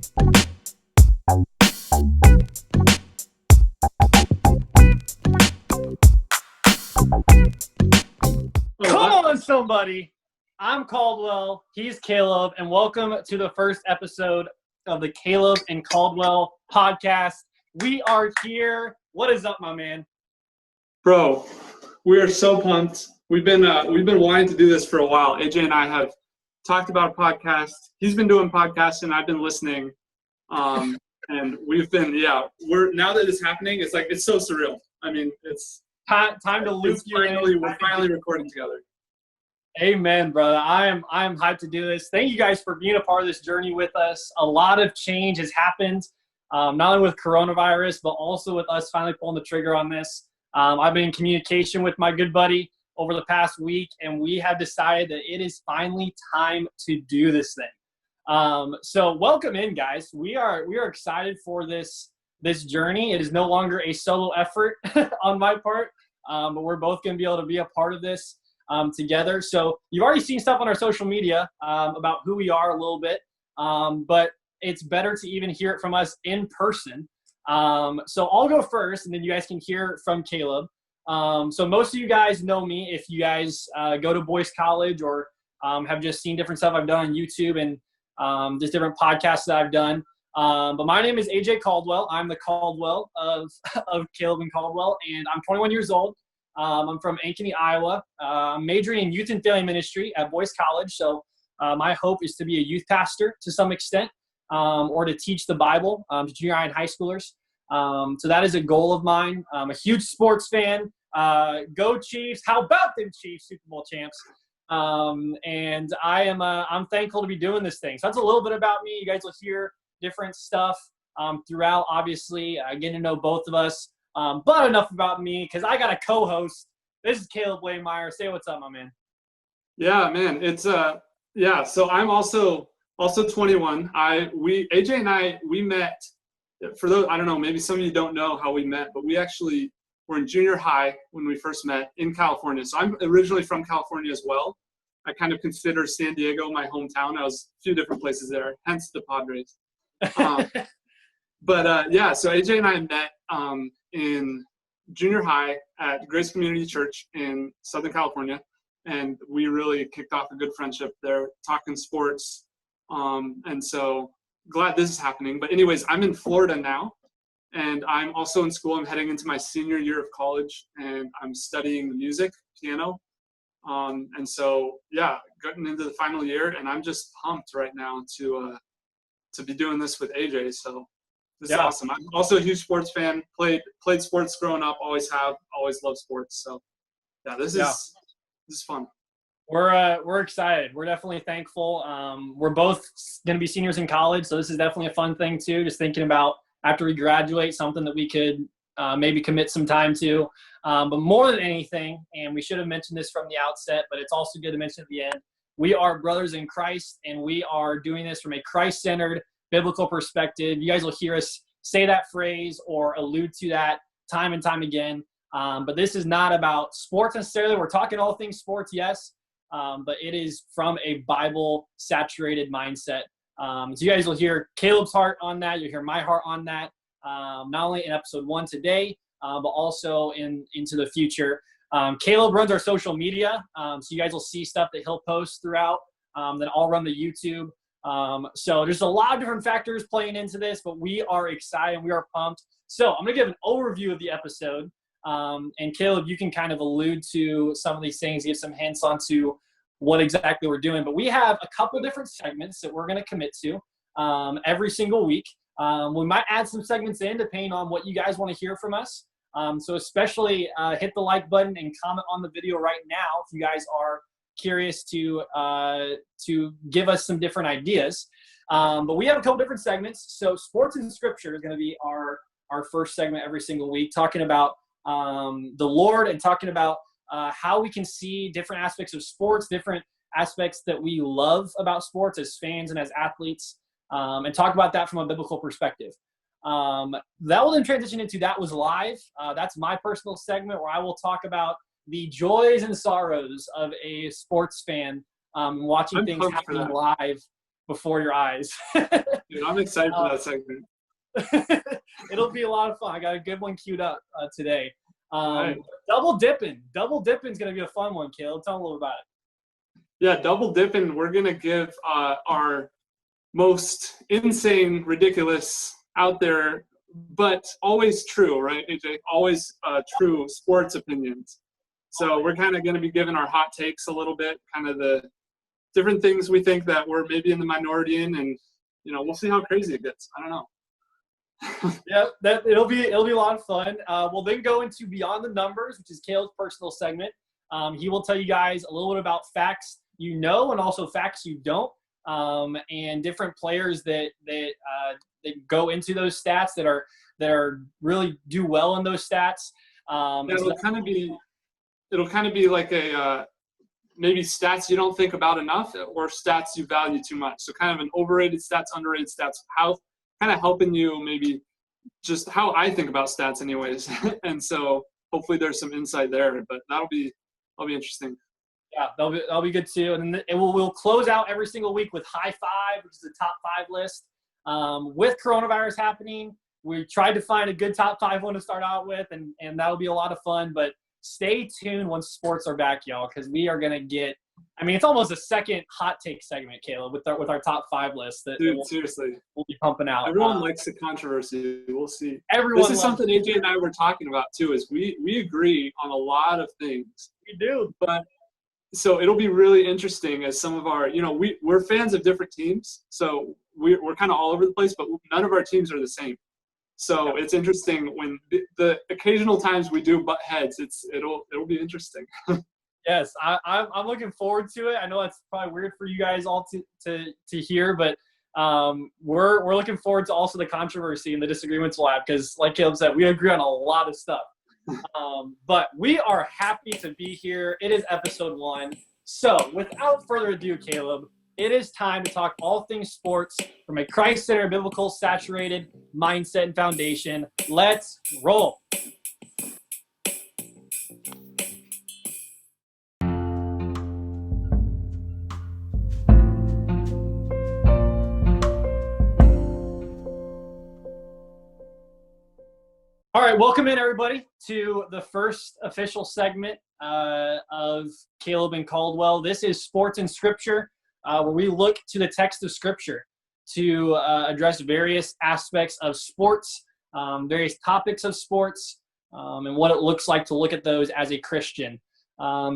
Come on, somebody. I'm Caldwell. He's Caleb, and welcome to the first episode of the Caleb and Caldwell podcast. We are here. What is up, my man? Bro, we are so pumped. We've been wanting to do this for a while. AJ and I have talked about a podcast. He's been doing podcasts, and I've been listening. And we've been, we're now that it's happening, it's like it's so surreal. I mean, it's time to loop you in. We're finally recording together. Amen, brother. I am hyped to do this. Thank you guys for being a part of this journey with us. A lot of change has happened, not only with coronavirus, but also with us finally pulling the trigger on this. I've been in communication with my good buddy over the past week, and we have decided that it is finally time to do this thing. So welcome in, guys. We are excited for this journey. It is no longer a solo effort on my part, but we're both going to be able to be a part of this together. So you've already seen stuff on our social media about who we are a little bit, but it's better to even hear it from us in person. So I'll go first, and then you guys can hear from Caleb. So most of you guys know me if you guys go to Boyce College or have just seen different stuff I've done on YouTube and just different podcasts that I've done. But my name is AJ Caldwell. I'm the Caldwell of Caleb and Caldwell, and I'm 21 years old. I'm from Ankeny, Iowa. I'm majoring in youth and family ministry at Boyce College. So my hope is to be a youth pastor to some extent, or to teach the Bible to junior high and high schoolers. So that is a goal of mine. I'm a huge sports fan. Go Chiefs! How about them Chiefs, Super Bowl champs? And I'm thankful to be doing this thing. So that's a little bit about me. You guys will hear different stuff throughout. Obviously, getting to know both of us. But enough about me, because I got a co-host. This is Caleb Waymeyer. Say what's up, my man. Yeah, man. It's So I'm also 21. AJ and I met. For those, I don't know, maybe some of you don't know how we met, but we actually were in junior high when we first met in California. So I'm originally from California as well. I kind of consider San Diego my hometown. I was a few different places there, hence the Padres. So AJ and I met in junior high at Grace Community Church in Southern California, and we really kicked off a good friendship there, talking sports. And so glad this is happening. But anyways, I'm in Florida now, and I'm also in school. I'm heading into my senior year of college, and I'm studying the music, piano. And so, getting into the final year, and I'm just pumped right now to be doing this with AJ. So this is awesome. I'm also a huge sports fan. Played sports growing up. Always have. Always loved sports. So this is fun. We're excited. We're definitely thankful. We're both going to be seniors in college, so this is definitely a fun thing too. Just thinking about after we graduate, something that we could maybe commit some time to. But more than anything, and we should have mentioned this from the outset, but it's also good to mention at the end, we are brothers in Christ, and we are doing this from a Christ-centered biblical perspective. You guys will hear us say that phrase or allude to that time and time again. But this is not about sports necessarily. We're talking all things sports, yes, but it is from a Bible-saturated mindset. So you guys will hear Caleb's heart on that. You'll hear my heart on that, not only in episode 1 today, but also into the future. Caleb runs our social media, so you guys will see stuff that he'll post throughout. Then I'll run the YouTube. So there's a lot of different factors playing into this, but we are excited and we are pumped. So I'm going to give an overview of the episode. And Caleb, you can kind of allude to some of these things, give some hints onto what exactly we're doing. But we have a couple different segments that we're going to commit to every single week. We might add some segments in depending on what you guys want to hear from us. So especially hit the like button and comment on the video right now if you guys are curious to give us some different ideas. But we have a couple different segments. So sports and scripture is going to be our first segment every single week, talking about the Lord and talking about how we can see different aspects of sports, different aspects that we love about sports as fans and as athletes, and talk about that from a biblical perspective. That will then transition into That Was Live. That's my personal segment where I will talk about the joys and sorrows of a sports fan watching things happening live before your eyes. Dude, I'm excited for that segment. It'll be a lot of fun. I got a good one queued up today. Right. Double dipping is going to be a fun one, Caleb. Tell them a little about it. Yeah, double dipping. We're going to give our most insane, ridiculous, out there, but always true, right, AJ? Always true sports opinions. So we're kind of going to be giving our hot takes a little bit, kind of the different things we think that we're maybe in the minority in, and we'll see how crazy it gets. I don't know. Yeah, it'll be a lot of fun. We'll then go into Beyond the Numbers, which is Caleb's personal segment. He will tell you guys a little bit about facts you know and also facts you don't, and different players that go into those stats that are really do well in those stats. It'll kind of be like a maybe stats you don't think about enough or stats you value too much. So kind of an overrated stats, underrated stats. How kind of helping you maybe just how I think about stats anyways. And so hopefully there's some insight there, but that'll be interesting. Yeah, that'll be good too. And then we'll close out every single week with High Five, which is the top 5 list. With coronavirus happening, we tried to find a good top 5 one to start out with, and that'll be a lot of fun. But stay tuned once sports are back, y'all, because we are gonna get. I mean, it's almost a second hot take segment, Caleb, with our top 5 list. Dude, seriously, we'll be pumping out. Everyone likes the controversy. We'll see. This is something AJ and I were talking about too. Is we agree on a lot of things. We do, but so it'll be really interesting as some of our, we're fans of different teams, so we're kind of all over the place, but none of our teams are the same. So it's interesting when the occasional times we do butt heads. It'll be interesting. Yes, I'm looking forward to it. I know that's probably weird for you guys all to hear, but we're looking forward to also the controversy and the disagreements we'll have, because like Caleb said, we agree on a lot of stuff. But we are happy to be here. It is episode 1. So without further ado, Caleb, it is time to talk all things sports from a Christ-centered, biblical, saturated mindset and foundation. Let's roll. All right, welcome in, everybody, to the first official segment of Caleb and Caldwell. This is Sports and Scripture, where we look to the text of Scripture to address various aspects of sports, various topics of sports, and what it looks like to look at those as a Christian.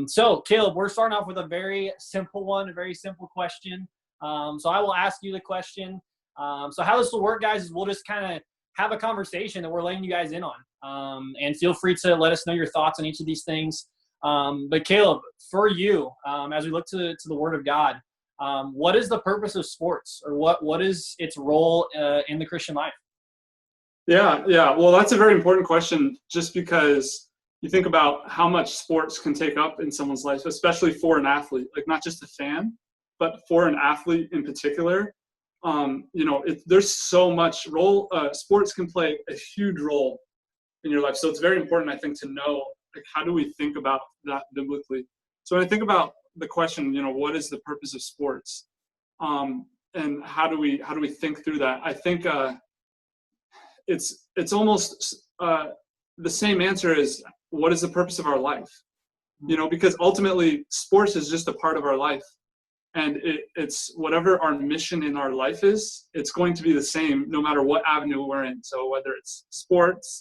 So, Caleb, we're starting off with a very simple one, a very simple question. So I will ask you the question. So how this will work, guys, is we'll just kind of have a conversation that we're letting you guys in on. And feel free to let us know your thoughts on each of these things. But Caleb, for you, as we look to the Word of God, what is the purpose of sports, or what is its role in the Christian life? Yeah. Well, that's a very important question, just because you think about how much sports can take up in someone's life, especially for an athlete, like not just a fan, but for an athlete in particular. There's so much role. Sports can play a huge role in your life. So it's very important, I think, to know, like, how do we think about that biblically? So when I think about the question, what is the purpose of sports? And how do we think through that? I think it's almost the same answer as what is the purpose of our life? Because ultimately sports is just a part of our life. And it's whatever our mission in our life is, it's going to be the same no matter what avenue we're in. So whether it's sports,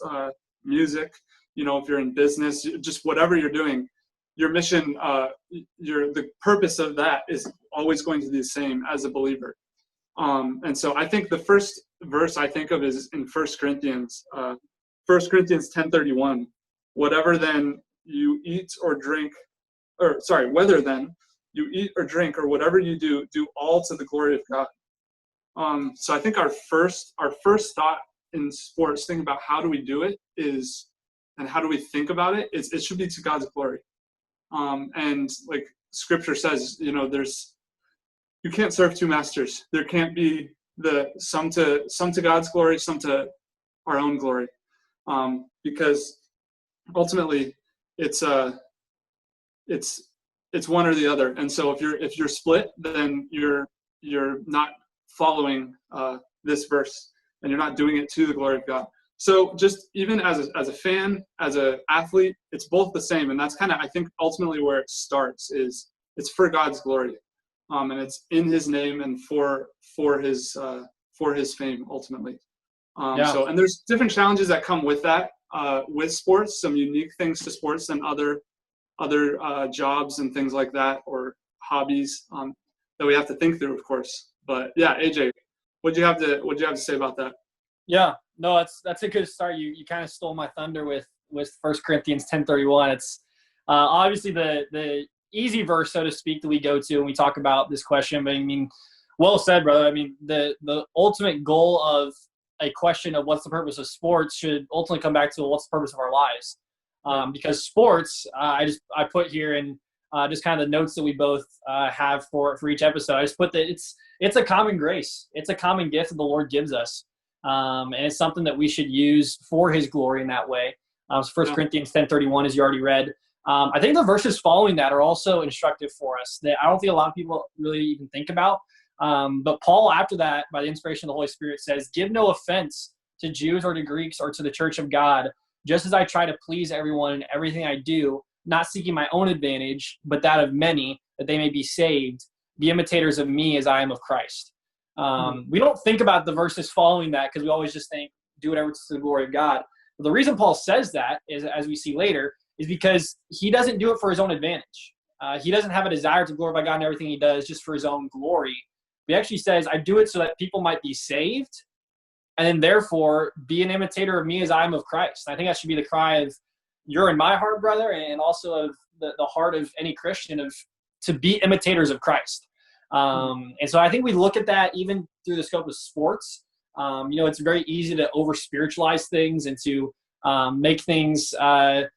music, if you're in business, just whatever you're doing, your mission, the purpose of that is always going to be the same as a believer. And so I think the first verse I think of is in 1 Corinthians 10:31. Whether then you eat or drink, or whatever you do all to the glory of God. So I think our first thought in sports, thinking about how do we do it and how do we think about it, it should be to God's glory. And like Scripture says, you can't serve 2 masters. There can't be some to God's glory, some to our own glory, because ultimately it's one or the other. And so if you're split, then you're you're not following this verse, and you're not doing it to the glory of God. So just even as a fan, as an athlete, it's both the same. And that's kind of, I think, ultimately where it starts is it's for God's glory. And it's in his name and for his fame ultimately. So, and there's different challenges that come with that, with sports, some unique things to sports than other jobs and things like that, or hobbies that we have to think through, of course. But yeah, AJ, what'd you have to say about that? Yeah, no, that's a good start. You kind of stole my thunder with 1 Corinthians 10:31. It's obviously the easy verse, so to speak, that we go to when we talk about this question. But I mean, well said, brother. I mean, the ultimate goal of a question of what's the purpose of sports should ultimately come back to what's the purpose of our lives. Because sports, I put here in just kind of the notes that we both have for each episode. I just put that it's a common grace. It's a common gift that the Lord gives us. And it's something that we should use for his glory in that way. So 1 Corinthians 10:31, as you already read. I think the verses following that are also instructive for us that I don't think a lot of people really even think about. But Paul, after that, by the inspiration of the Holy Spirit, says, "Give no offense to Jews or to Greeks or to the church of God, just as I try to please everyone in everything I do, not seeking my own advantage, but that of many, that they may be saved. Be imitators of me as I am of Christ." We don't think about the verses following that because we always just think, do whatever to the glory of God. But the reason Paul says that is, as we see later, is because he doesn't do it for his own advantage. He doesn't have a desire to glorify God in everything he does just for his own glory. He actually says, I do it so that people might be saved, and then therefore be an imitator of me as I am of Christ. And I think that should be the cry of you're in my heart, brother, and also of the heart of any Christian, of to be imitators of Christ. And so I think we look at that even through the scope of sports. It's very easy to over-spiritualize things and to make things more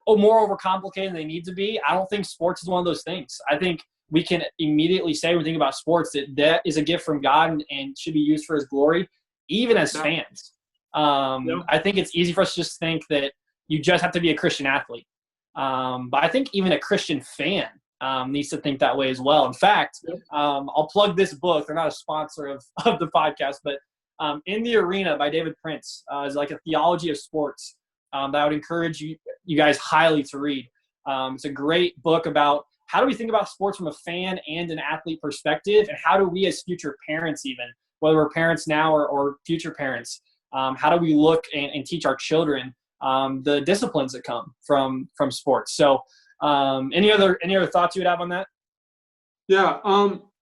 overcomplicated than they need to be. I don't think sports is one of those things. I think we can immediately say when we think about sports that is a gift from God and should be used for his glory, even as fans. I think it's easy for us to just think that you just have to be a Christian athlete. But I think even a Christian fan needs to think that way as well. In fact, I'll plug this book. They're not a sponsor of the podcast, but In the Arena by David Prince is like a theology of sports that I would encourage you guys highly to read. It's a great book about how do we think about sports from a fan and an athlete perspective, and how do we as future parents, even whether we're parents now or future parents, how do we look and teach our children the disciplines that come from sports? So any other thoughts you would have on that? Yeah.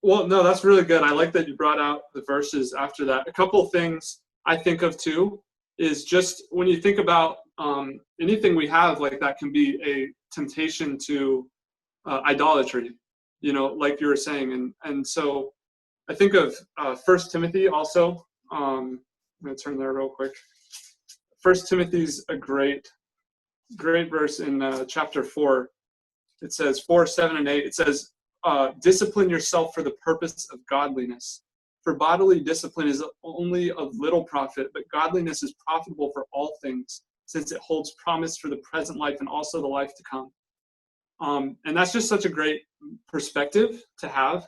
Well, no, that's really good. I like that you brought out the verses after that. A couple of things I think of too is just when you think about anything we have like that can be a temptation to idolatry, like you were saying. And so I think of 1 Timothy also. I'm going to turn there real quick. 1 Timothy's a great verse in chapter 4. It says 4, 7, and 8. It says, discipline yourself for the purpose of godliness. For bodily discipline is only of little profit, but godliness is profitable for all things, since it holds promise for the present life and also the life to come. And that's just such a great perspective to have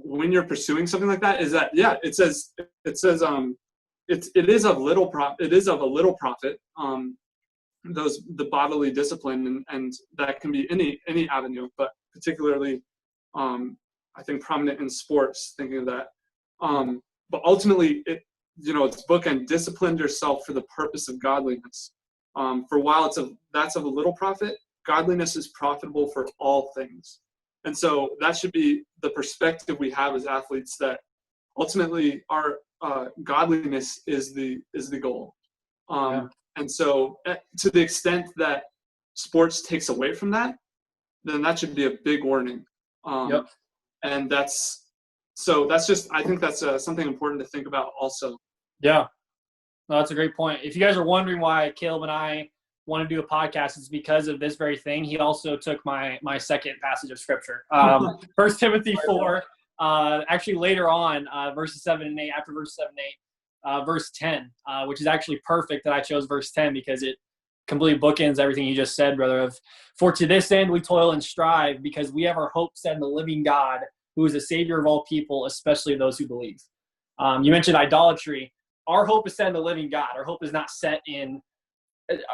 when you're pursuing something like that. Is that it says it is of little profit. The bodily discipline, and that can be any avenue, but particularly I think prominent in sports, thinking of that. But ultimately it's bookend, discipline yourself for the purpose of godliness. For while that's of a little profit, godliness is profitable for all things. And so that should be the perspective we have as athletes, that ultimately our godliness is the goal. And so to the extent that sports takes away from that, then that should be a big warning. And that's just, I think that's something important to think about also. Yeah. No, that's a great point. If you guys are wondering why Caleb and I want to do a podcast, it's because of this very thing. He also took my second passage of scripture. 1 Timothy 4, actually later on, verses 7 and 8, after verse 7 and 8, verse 10, which is actually perfect that I chose verse 10 because it completely bookends everything you just said, brother. For to this end we toil and strive, because we have our hope set in the living God, who is the Savior of all people, especially those who believe. You mentioned idolatry. Our hope is set in the living God. Our hope is not set in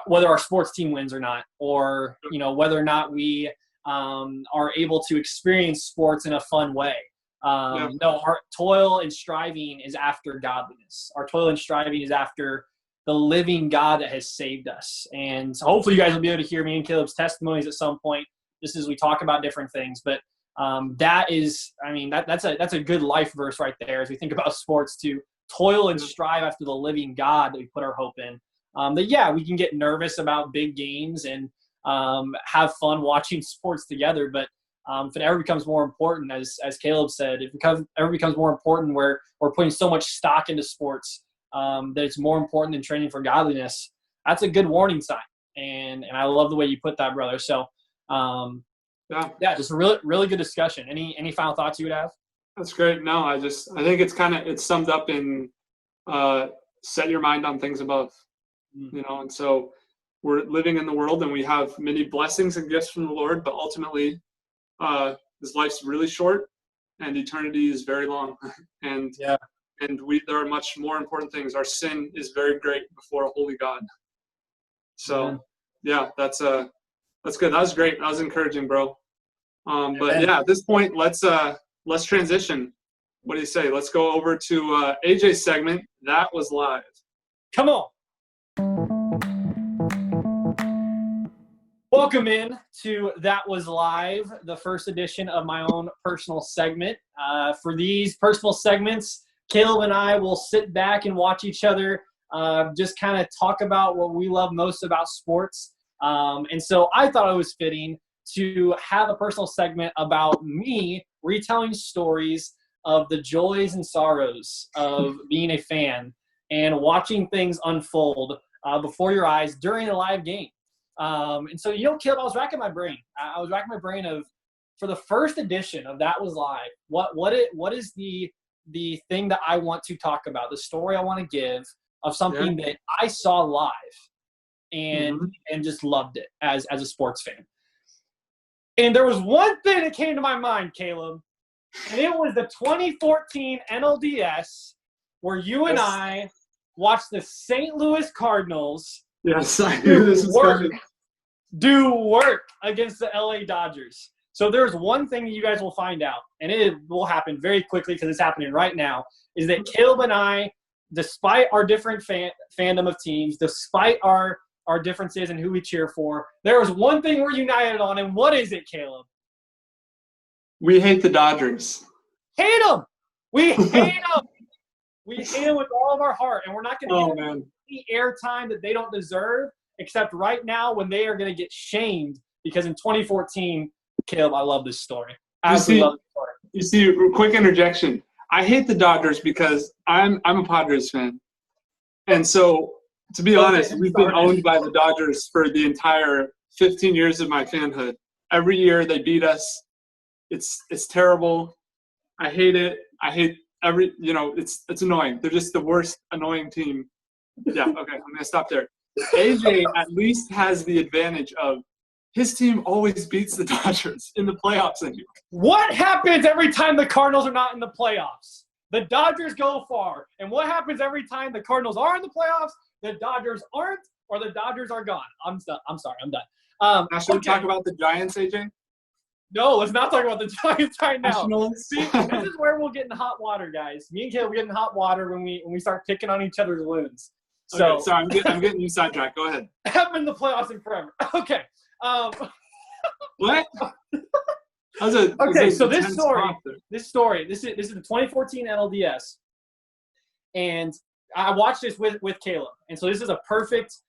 whether our sports team wins or not, or whether or not we are able to experience sports in a fun way. No, our toil and striving is after godliness. Our toil and striving is after the living God that has saved us. And so hopefully you guys will be able to hear me and Caleb's testimonies at some point, just as we talk about different things. But that's a good life verse right there as we think about sports, to toil and strive after the living God that we put our hope in. We can get nervous about big games and have fun watching sports together, but if it ever becomes more important, as Caleb said, if it ever becomes more important where we're putting so much stock into sports that it's more important than training for godliness, that's a good warning sign. And I love the way you put that, brother. So, just a really, really good discussion. Any final thoughts you would have? That's great. No, I think it's summed up in set your mind on things above, and so we're living in the world and we have many blessings and gifts from the Lord, but ultimately this life's really short and eternity is very long. And there are much more important things. Our sin is very great before a holy God. So that's good. That was great. That was encouraging, bro. At this point, let's transition. What do you say? Let's go over to AJ's segment. That was live. Come on. Welcome in to That Was Live, the first edition of my own personal segment. For these personal segments, Caleb and I will sit back and watch each other just kind of talk about what we love most about sports. And so I thought it was fitting to have a personal segment about me retelling stories of the joys and sorrows of being a fan and watching things unfold before your eyes during a live game. And so, Caleb, I was racking my brain. I was racking my brain for the first edition of That Was Live, what is the thing that I want to talk about, the story I want to give of something that I saw live and just loved it as a sports fan. And there was one thing that came to my mind, Caleb, and it was the 2014 NLDS where you and I watched the St. Louis Cardinals do work against the LA Dodgers. So there's one thing that you guys will find out, and it will happen very quickly because it's happening right now, is that Caleb and I, despite our different fandom of teams, despite our differences and who we cheer for, there was one thing we're united on, and what is it, Caleb? We hate the Dodgers. Hate them! We hate them! We hate them with all of our heart, and we're not going to give them any airtime that they don't deserve, except right now when they are going to get shamed, because in 2014, Caleb, I love this story. Absolutely love this story. You see, quick interjection. I hate the Dodgers because I'm a Padres fan. And so, to be honest, we've been owned by the Dodgers for the entire 15 years of my fanhood. Every year they beat us. It's terrible. I hate it. I hate it's annoying. They're just the worst annoying team. Yeah, okay, I'm going to stop there. AJ at least has the advantage of his team always beats the Dodgers in the playoffs anyway. What happens every time the Cardinals are not in the playoffs? The Dodgers go far. And what happens every time the Cardinals are in the playoffs? The Dodgers aren't, or the Dodgers are gone. I'm sorry, I'm done. Now, should we talk about the Giants, AJ? No, let's not talk about the Giants right now. Nationals. See, this is where we'll get in hot water, guys. Me and Caleb will get in hot water when we start picking on each other's wounds. So, okay, sorry, I'm getting you sidetracked. Go ahead. I haven't been in the playoffs in forever. Okay. What? So this story, this is the 2014 NLDS, and I watched this with Caleb, and so this is a perfect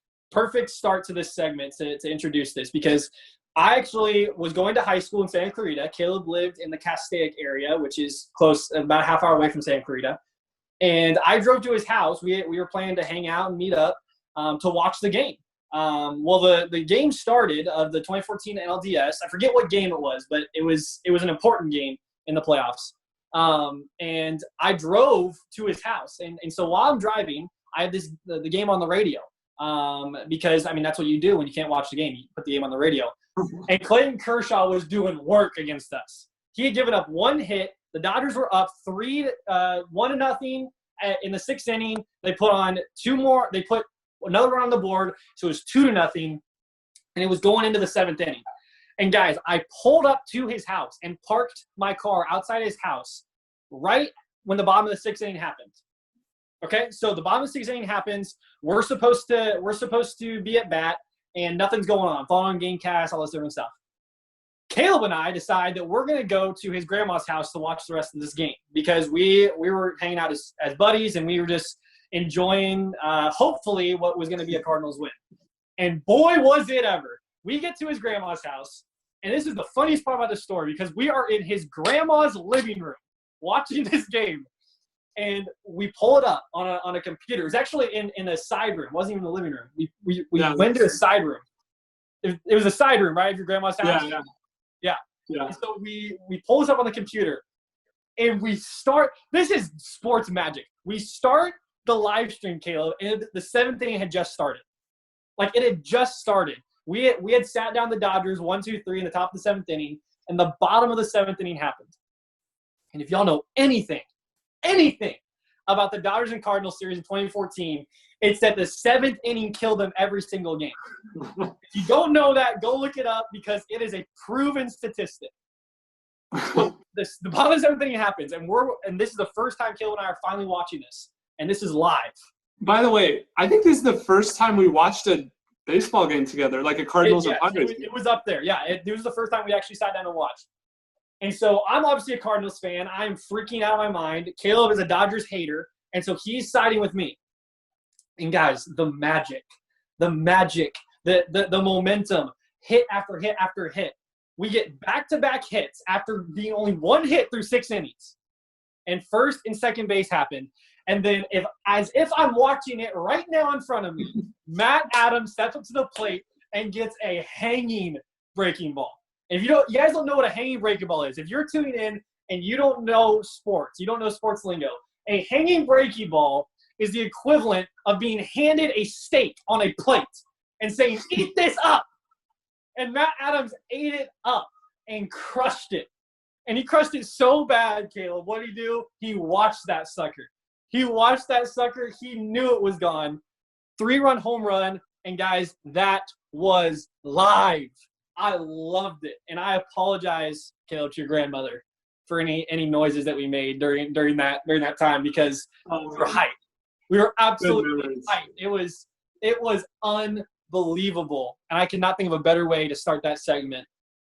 start to this segment to introduce this, because I actually was going to high school in Santa Clarita. Caleb lived in the Castaic area, which is close, about a half hour away from Santa Clarita, and I drove to his house. We were planning to hang out and meet up to watch the game. The game started of the 2014 NLDS. I forget what game it was, but it was an important game in the playoffs. And I drove to his house. And so while I'm driving, I had the game on the radio. Because that's what you do when you can't watch the game. You put the game on the radio. And Clayton Kershaw was doing work against us. He had given up one hit The Dodgers were up 1-0 in the 6th inning. They put on two more. They put another run on the board, so it was 2-0, and it was going into the 7th inning. And guys, I pulled up to his house and parked my car outside his house right when the bottom of the 6th inning happened. Okay, so the bottom of the 6th inning happens. We're supposed to be at bat, and nothing's going on. Following Gamecast, all this different stuff. Caleb and I decide that we're going to go to his grandma's house to watch the rest of this game because we were hanging out as buddies, and we were just enjoying, hopefully, what was going to be a Cardinals win. And boy, was it ever. We get to his grandma's house, and this is the funniest part about the story because we are in his grandma's living room watching this game. And we pull it up on a computer. It was actually in a side room. It wasn't even the living room. We went to a side room. It was a side room, right, of your grandma's house? Yeah. And so we pull this up on the computer, and we start – this is sports magic. We start the live stream, Caleb, and the 7th inning had just started. Like, it had just started. We had sat down the Dodgers 1-2-3 in the top of the 7th inning, and the bottom of the 7th inning happened. And if y'all know anything about the Dodgers and Cardinals series in 2014, it's that the 7th inning killed them every single game. If you don't know that, go look it up because it is a proven statistic. So the bottom of the 7th inning happens, and this is the first time Caleb and I are finally watching this, and this is live. By the way, I think this is the first time we watched a baseball game together, like a Cardinals or Padres game. It was up there. Yeah, it was the first time we actually sat down and watched. And so I'm obviously a Cardinals fan. I'm freaking out of my mind. Caleb is a Dodgers hater, and so he's siding with me. And guys, the magic, the momentum, hit after hit after hit. We get back-to-back hits after being only one hit through 6 innings. And first and second base happen. And then as if I'm watching it right now in front of me, Matt Adams steps up to the plate and gets a hanging breaking ball. If you guys don't know what a hanging breaking ball is, if you're tuning in and you don't know sports, you don't know sports lingo, a hanging breaking ball is the equivalent of being handed a steak on a plate and saying, "Eat this up." And Matt Adams ate it up and crushed it. And he crushed it so bad, Caleb. What did he do? He watched that sucker. He knew it was gone. 3-run home run. And, guys, that was live. I loved it. And I apologize, Caleb, to your grandmother for any noises that we made during that time because we were hyped. We were absolutely hyped. It was unbelievable. And I cannot think of a better way to start that segment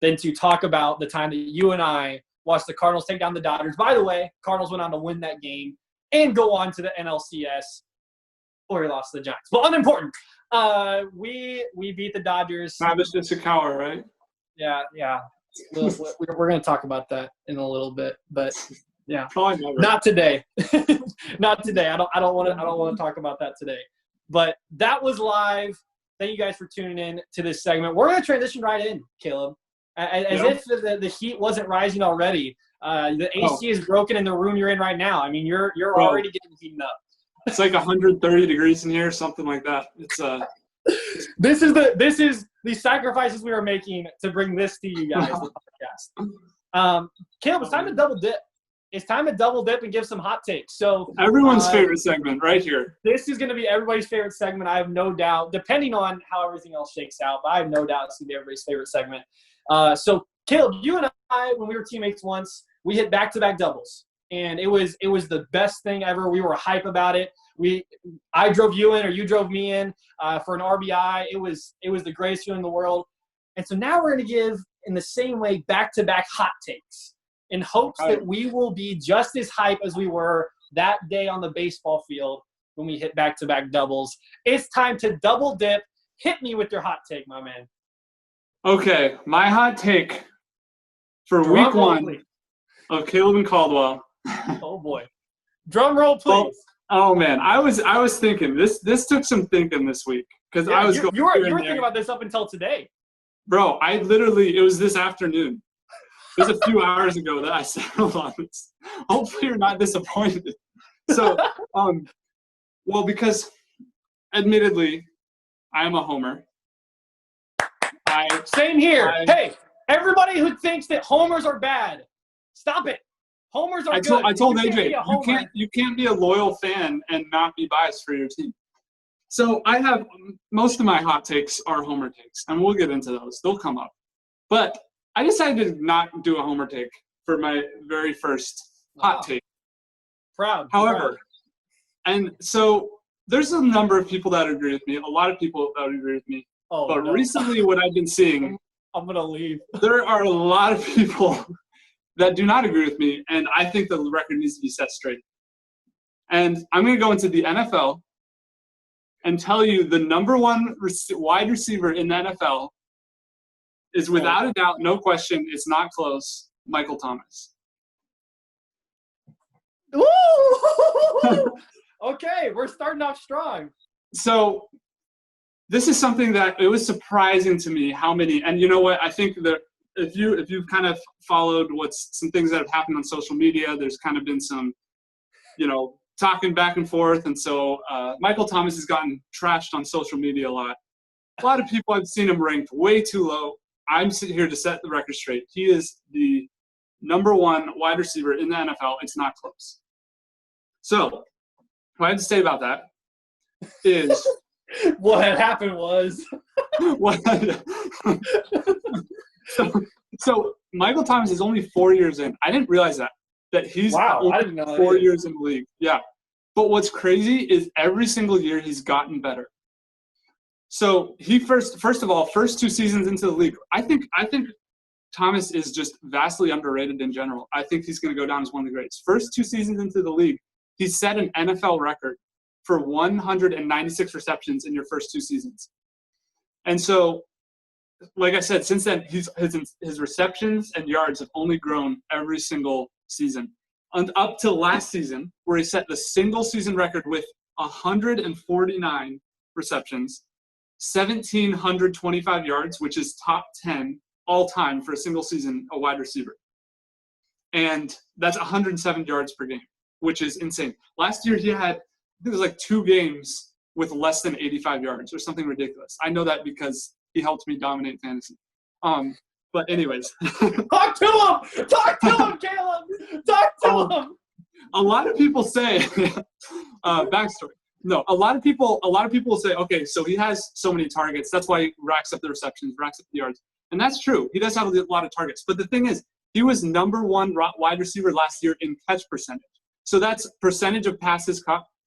than to talk about the time that you and I watched the Cardinals take down the Dodgers. By the way, Cardinals went on to win that game and go on to the NLCS, or we lost to the Giants. But unimportant. We beat the Dodgers. Travis Ishikawa, right? Yeah. We're going to talk about that in a little bit, but yeah, probably never. Not today. Not today. I don't want to talk about that today. But that was live. Thank you guys for tuning in to this segment. We're going to transition right in, Caleb, as if the heat wasn't rising already. The AC is broken in the room you're in right now. I mean, you're already getting heated up. It's like 130 degrees in here, something like that. It's This is the sacrifices we are making to bring this to you guys. The podcast. Caleb, it's time to double dip. It's time to double dip and give some hot takes. So everyone's favorite segment right here. This is going to be everybody's favorite segment. I have no doubt, depending on how everything else shakes out. But I have no doubt it's going to be everybody's favorite segment. So Caleb, you and I, when we were teammates once, we hit back-to-back doubles, and it was the best thing ever. We were hype about it. I drove you in, or you drove me in for an RBI. It was the greatest feeling in the world. And so now we're going to give, in the same way, back-to-back hot takes in hopes that we will be just as hype as we were that day on the baseball field when we hit back-to-back doubles. It's time to double dip. Hit me with your hot take, my man. Okay, my hot take for week one of Caleb and Caldwell. Oh, boy. Drum roll, please. Oh man, I was thinking this took some thinking this week because I was you were thinking about this up until today. Bro, it was this afternoon. It was a few hours ago that I settled on this. Hopefully you're not disappointed. So, well, because admittedly, I am a homer. Same here. Hey, everybody who thinks that homers are bad, stop it. Homers are I good. told You can't AJ, be a homer. you can't be a loyal fan and not be biased for your team. So I have most of my hot takes are homer takes, and we'll get into those. They'll come up. But I decided to not do a homer take for my very first hot take. Proud. However, and so there's a number of people that agree with me, a lot of people that agree with me. But recently what I've been seeing, I'm going to leave. there are a lot of people that do not agree with me, and I think the record needs to be set straight. And I'm going to go into the NFL and tell you the number one wide receiver in the NFL is without a doubt, no question, it's not close, Michael Thomas. Ooh! Okay, we're starting off strong. So this is something that it was surprising to me how many, and you know what, I think that if you've kind of followed some things that have happened on social media, there's kind of been some, talking back and forth. And so Michael Thomas has gotten trashed on social media a lot. A lot of people, I've seen him ranked way too low. I'm sitting here to set the record straight. He is the number one wide receiver in the NFL. It's not close. So what I have to say about that is what had happened was so Michael Thomas is only 4 years in. I didn't realize that he's I didn't know 4 years in the league. Yeah. But what's crazy is every single year he's gotten better. So he first of all, first 2 seasons into the league, I think Thomas is just vastly underrated in general. I think he's going to go down as one of the greats. First 2 seasons into the league, he set an NFL record for 196 receptions in your first 2 seasons. And so, like I said, since then, his receptions and yards have only grown every single season. And up till last season, where he set the single season record with 149 receptions, 1,725 yards, which is top 10 all time for a single season, a wide receiver. And that's 107 yards per game, which is insane. Last year he had, I think it was like 2 games with less than 85 yards or something ridiculous. I know that because he helped me dominate fantasy. But anyways. Talk to him! Talk to him, Caleb! Talk to him! A lot of people say, backstory. No, a lot of people will say, okay, so he has so many targets. That's why he racks up the receptions, racks up the yards. And that's true. He does have a lot of targets. But the thing is, he was number 1 wide receiver last year in catch percentage. So that's percentage of passes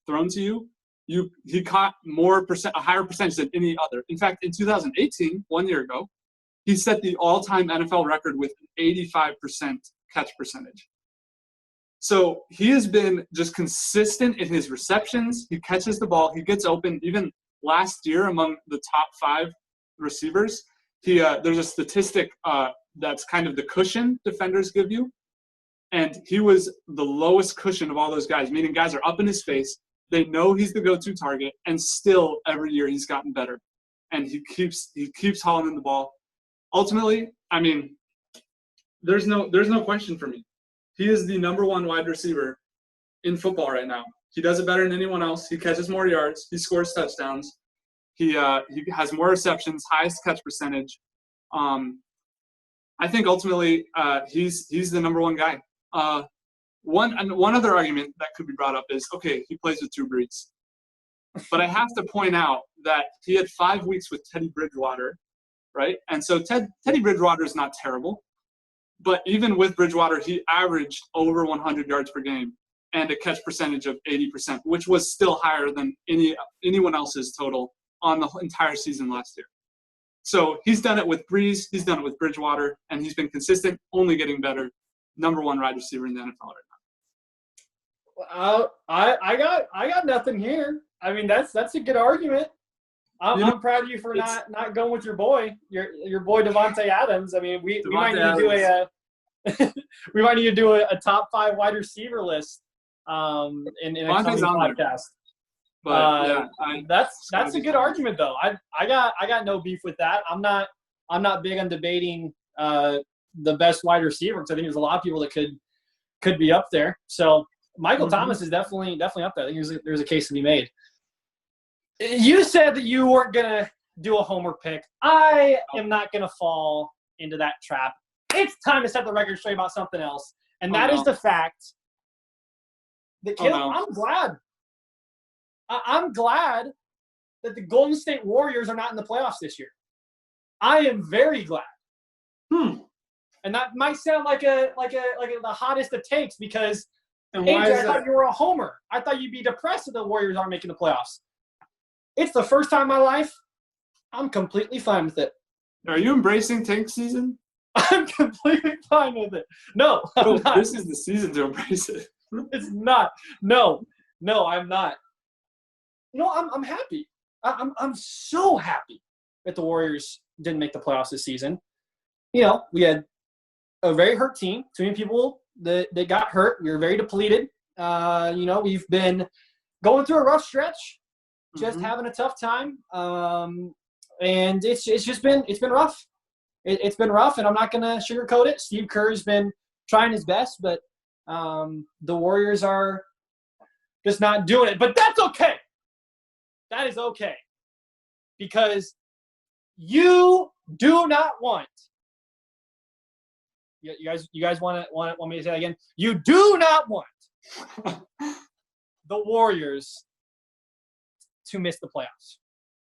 thrown to you. He caught a higher percentage than any other. In fact, in 2018, 1 year ago, he set the all-time NFL record with an 85% catch percentage. So he has been just consistent in his receptions. He catches the ball. He gets open. Even last year, among the top 5 receivers, there's a statistic that's kind of the cushion defenders give you. And he was the lowest cushion of all those guys, meaning guys are up in his face. They know he's the go-to target, and still every year he's gotten better. And he keeps hauling in the ball. Ultimately, I mean, there's no question for me. He is the number 1 wide receiver in football right now. He does it better than anyone else. He catches more yards. He scores touchdowns. He has more receptions, highest catch percentage. I think ultimately he's the number 1 guy. One other argument that could be brought up is, okay, he plays with Drew Brees. But I have to point out that he had 5 weeks with Teddy Bridgewater, right? And so Teddy Bridgewater is not terrible. But even with Bridgewater, he averaged over 100 yards per game and a catch percentage of 80%, which was still higher than anyone else's total on the entire season last year. So he's done it with Brees, he's done it with Bridgewater, and he's been consistent, only getting better. Number 1 wide receiver in the NFL right now. I got nothing here. I mean, that's a good argument. I'm proud of you for not going with your boy Davante Adams. I mean, we might need to do a top 5 wide receiver list in a coming podcast. But that's a good argument though. I got no beef with that. I'm not big on debating the best wide receiver because I think there's a lot of people that could be up there. So Michael Thomas is definitely up there. I think there's a case to be made. You said that you weren't gonna do a homer pick. I am not gonna fall into that trap. It's time to set the record straight about something else. And that is the fact that, Caleb, no. I'm glad. I'm glad that the Golden State Warriors are not in the playoffs this year. I am very glad. And that might sound like the hottest of takes because And AJ, why is I thought that? you were a homer. I thought you'd be depressed that the Warriors aren't making the playoffs. It's the first time in my life. I'm completely fine with it. Are you embracing tank season? I'm completely fine with it. No, I'm not. This is the season to embrace it. It's not. No, I'm not. I'm happy. I'm so happy that the Warriors didn't make the playoffs this season. We had a very hurt team. Too many people that got hurt. We were very depleted. We've been going through a rough stretch, just having a tough time. And it's been rough. It's been rough, and I'm not going to sugarcoat it. Steve Kerr's been trying his best, but the Warriors are just not doing it. But that's okay. That is okay. Because you do not want – you guys want me to say that again? You do not want the Warriors to miss the playoffs.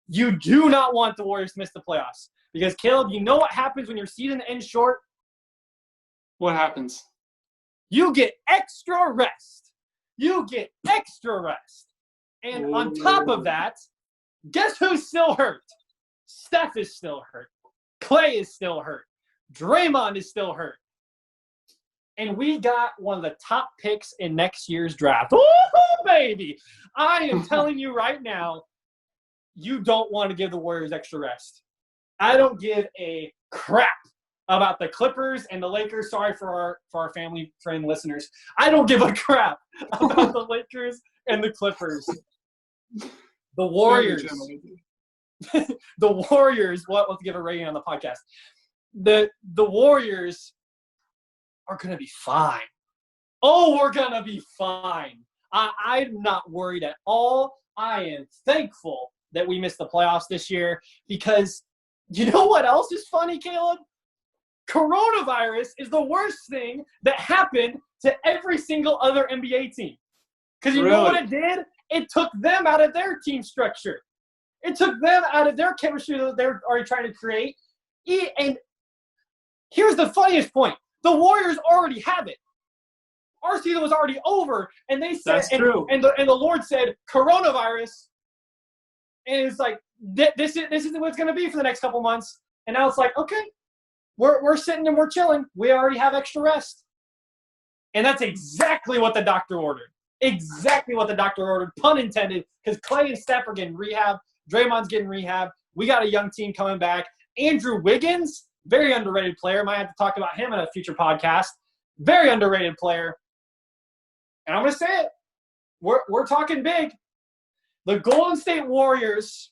You do not want the Warriors to miss the playoffs. Because, Caleb, you know what happens when your season ends short? What happens? You get extra rest. And on top of that, guess who's still hurt? Steph is still hurt. Clay is still hurt. Draymond is still hurt. And we got one of the top picks in next year's draft. Ooh, baby. I am telling you right now, you don't want to give the Warriors extra rest. I don't give a crap about the Clippers and the Lakers. Sorry for our family friend listeners. I don't give a crap about the Lakers and the Clippers. The Warriors. The Warriors. Let's give a rating on the podcast. The Warriors are going to be fine. Oh, we're going to be fine. I'm not worried at all. I am thankful that we missed the playoffs this year because you know what else is funny, Caleb? Coronavirus is the worst thing that happened to every single other NBA team. Because you know what it did? It took them out of their team structure. It took them out of their chemistry that they're already trying to create. And here's the funniest point. The Warriors already have it. Our season was already over, and they said, That's true. And the Lord said, coronavirus. And it's like, this is what it's going to be for the next couple months. And now it's like, okay, we're sitting and we're chilling. We already have extra rest. And that's exactly what the doctor ordered. Exactly what the doctor ordered, pun intended, because Clay and Steph are getting rehab. Draymond's getting rehab. We got a young team coming back. Andrew Wiggins, very underrated player. Might have to talk about him in a future podcast. Very underrated player. And I'm going to say it. We're talking big. The Golden State Warriors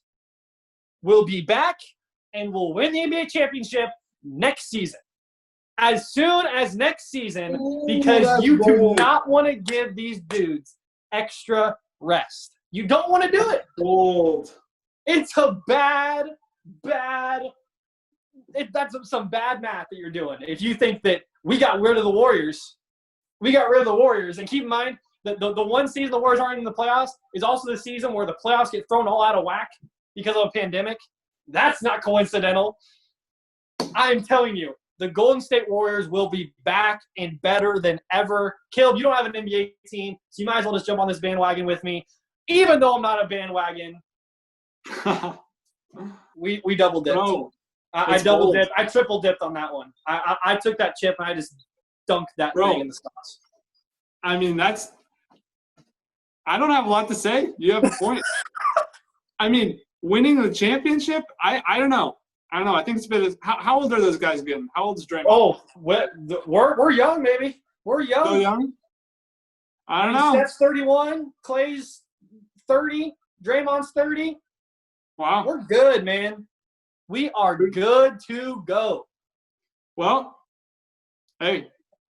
will be back and will win the NBA championship next season. As soon as next season, because you do not want to give these dudes extra rest. You don't want to do it. Bold. It's a bad that's some bad math that you're doing. If you think that we got rid of the Warriors, and keep in mind that the one season the Warriors aren't in the playoffs is also the season where the playoffs get thrown all out of whack because of a pandemic. That's not coincidental. I'm telling you, the Golden State Warriors will be back and better than ever. Caleb, you don't have an NBA team, so you might as well just jump on this bandwagon with me. Even though I'm not a bandwagon, we double dipped. No, I double dipped. I triple dipped on that one. I took that chip and I just dunked that thing in the sauce. I mean, I don't have a lot to say. You have a point. I mean, winning the championship, I don't know. I think it's been – how old are those guys getting? How old is Draymond? Oh, we're young, baby. We're young. So young? I don't know. Steph's 31. Clay's 30. Draymond's 30. Wow. We're good, man. We are good to go. Well, hey,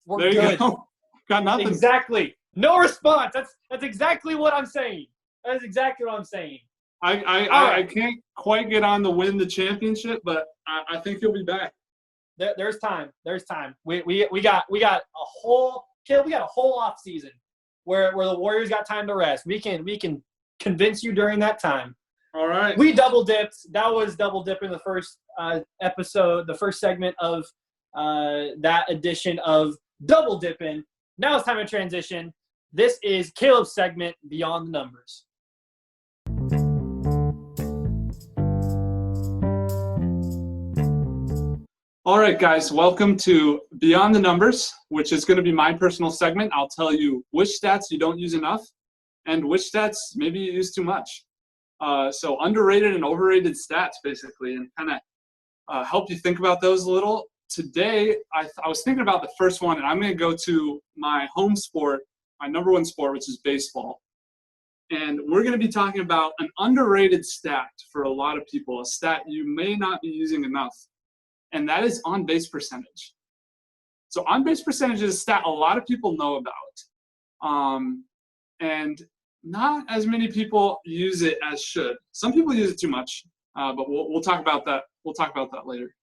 we're there good. You go. Got nothing. Exactly. No response. That's exactly what I'm saying. That is exactly what I'm saying. I can't quite get on to win the championship, but I think he'll be back. There's time. There's time. We got a whole Caleb, we got a whole off season where the Warriors got time to rest. We can convince you during that time. All right. We double dipped. That was double dipping the first episode, the first segment of that edition of Double Dipping. Now it's time to transition. This is Caleb's segment, Beyond the Numbers. All right, guys, welcome to Beyond the Numbers, which is going to be my personal segment. I'll tell you which stats you don't use enough and which stats maybe you use too much. So underrated and overrated stats, basically, and kind of help you think about those a little. Today, I was thinking about the first one, and I'm going to go to my home sport, my number one sport, which is baseball. And we're going to be talking about an underrated stat for a lot of people, a stat you may not be using enough, and that is on-base percentage. So on-base percentage is a stat a lot of people know about, and not as many people use it as should. Some people use it too much, but we'll talk about that. We'll talk about that later.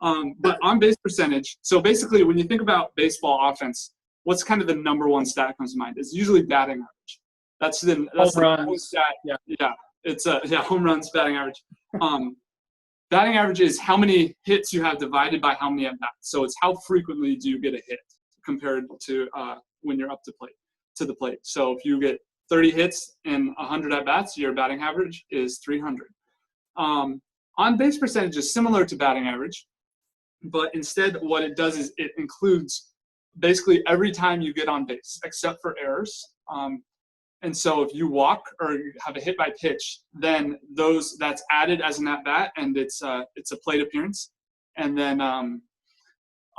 But on-base percentage, so basically when you think about baseball offense, what's kind of the number one stat that comes to mind? It's usually batting average. That's the stat. Yeah. It's home runs, batting average. Batting average is how many hits you have divided by how many at bats. So it's how frequently do you get a hit compared to when you're up to the plate. So if you get 30 hits and 100 at bats, your batting average is 300. On base percentage is similar to batting average, but instead what it does is it includes basically every time you get on base, except for errors. And so if you walk or you have a hit by pitch, then that's added as an at bat, and it's a plate appearance, and then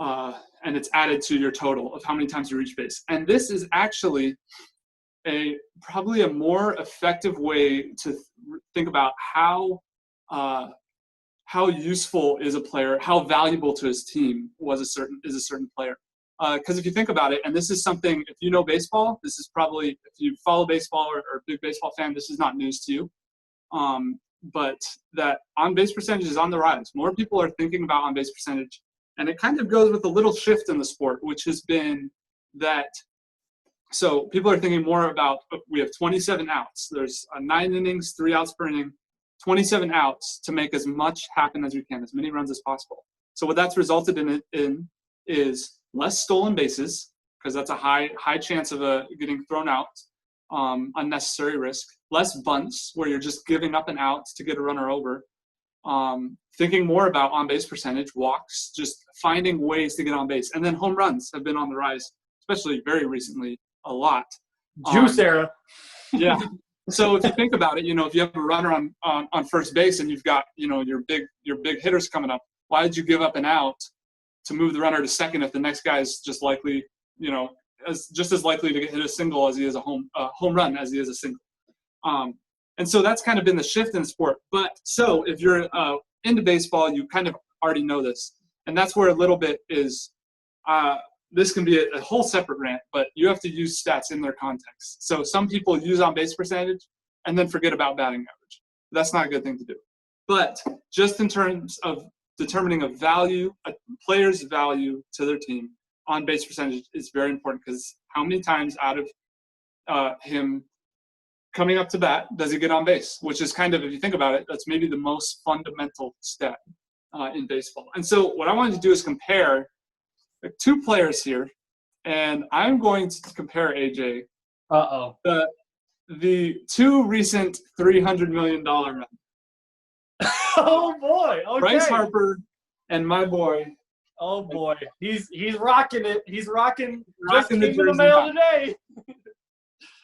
and it's added to your total of how many times you reach base. And this is actually probably a more effective way to think about how useful is a player, how valuable to his team is a certain player. Because if you think about it, and this is something, if you know baseball, this is probably, if you follow baseball or are a big baseball fan, this is not news to you. But that on-base percentage is on the rise. More people are thinking about on-base percentage. And it kind of goes with a little shift in the sport, which has been that, so people are thinking more about, we have 27 outs. There's 9 innings, 3 outs per inning, 27 outs to make as much happen as we can, as many runs as possible. So what that's resulted in is less stolen bases, because that's a high chance of getting thrown out, unnecessary risk, less bunts where you're just giving up an out to get a runner over, thinking more about on-base percentage, walks, just finding ways to get on base. And then home runs have been on the rise, especially very recently, a lot. Juice era. Yeah. So if you think about it, if you have a runner on first base and you've got, your big hitters coming up, why did you give up an out to move the runner to second if the next guy is just likely, just as likely to hit a single as he is a home run as he is a single. And so that's kind of been the shift in the sport. But so if you're into baseball, you kind of already know this. And that's where a little bit is, this can be a whole separate rant, but you have to use stats in their context. So some people use on-base percentage and then forget about batting average. That's not a good thing to do. But just in terms of determining a player's value to their team, on-base percentage is very important, because how many times out of him coming up to bat does he get on base, which is kind of, if you think about it, that's maybe the most fundamental stat in baseball. And so what I wanted to do is compare two players here, and I'm going to compare, AJ, the two recent $300 million runs. Oh boy! Okay. Bryce Harper and my boy. Oh boy, he's rocking it. He's rocking the came in the mail today.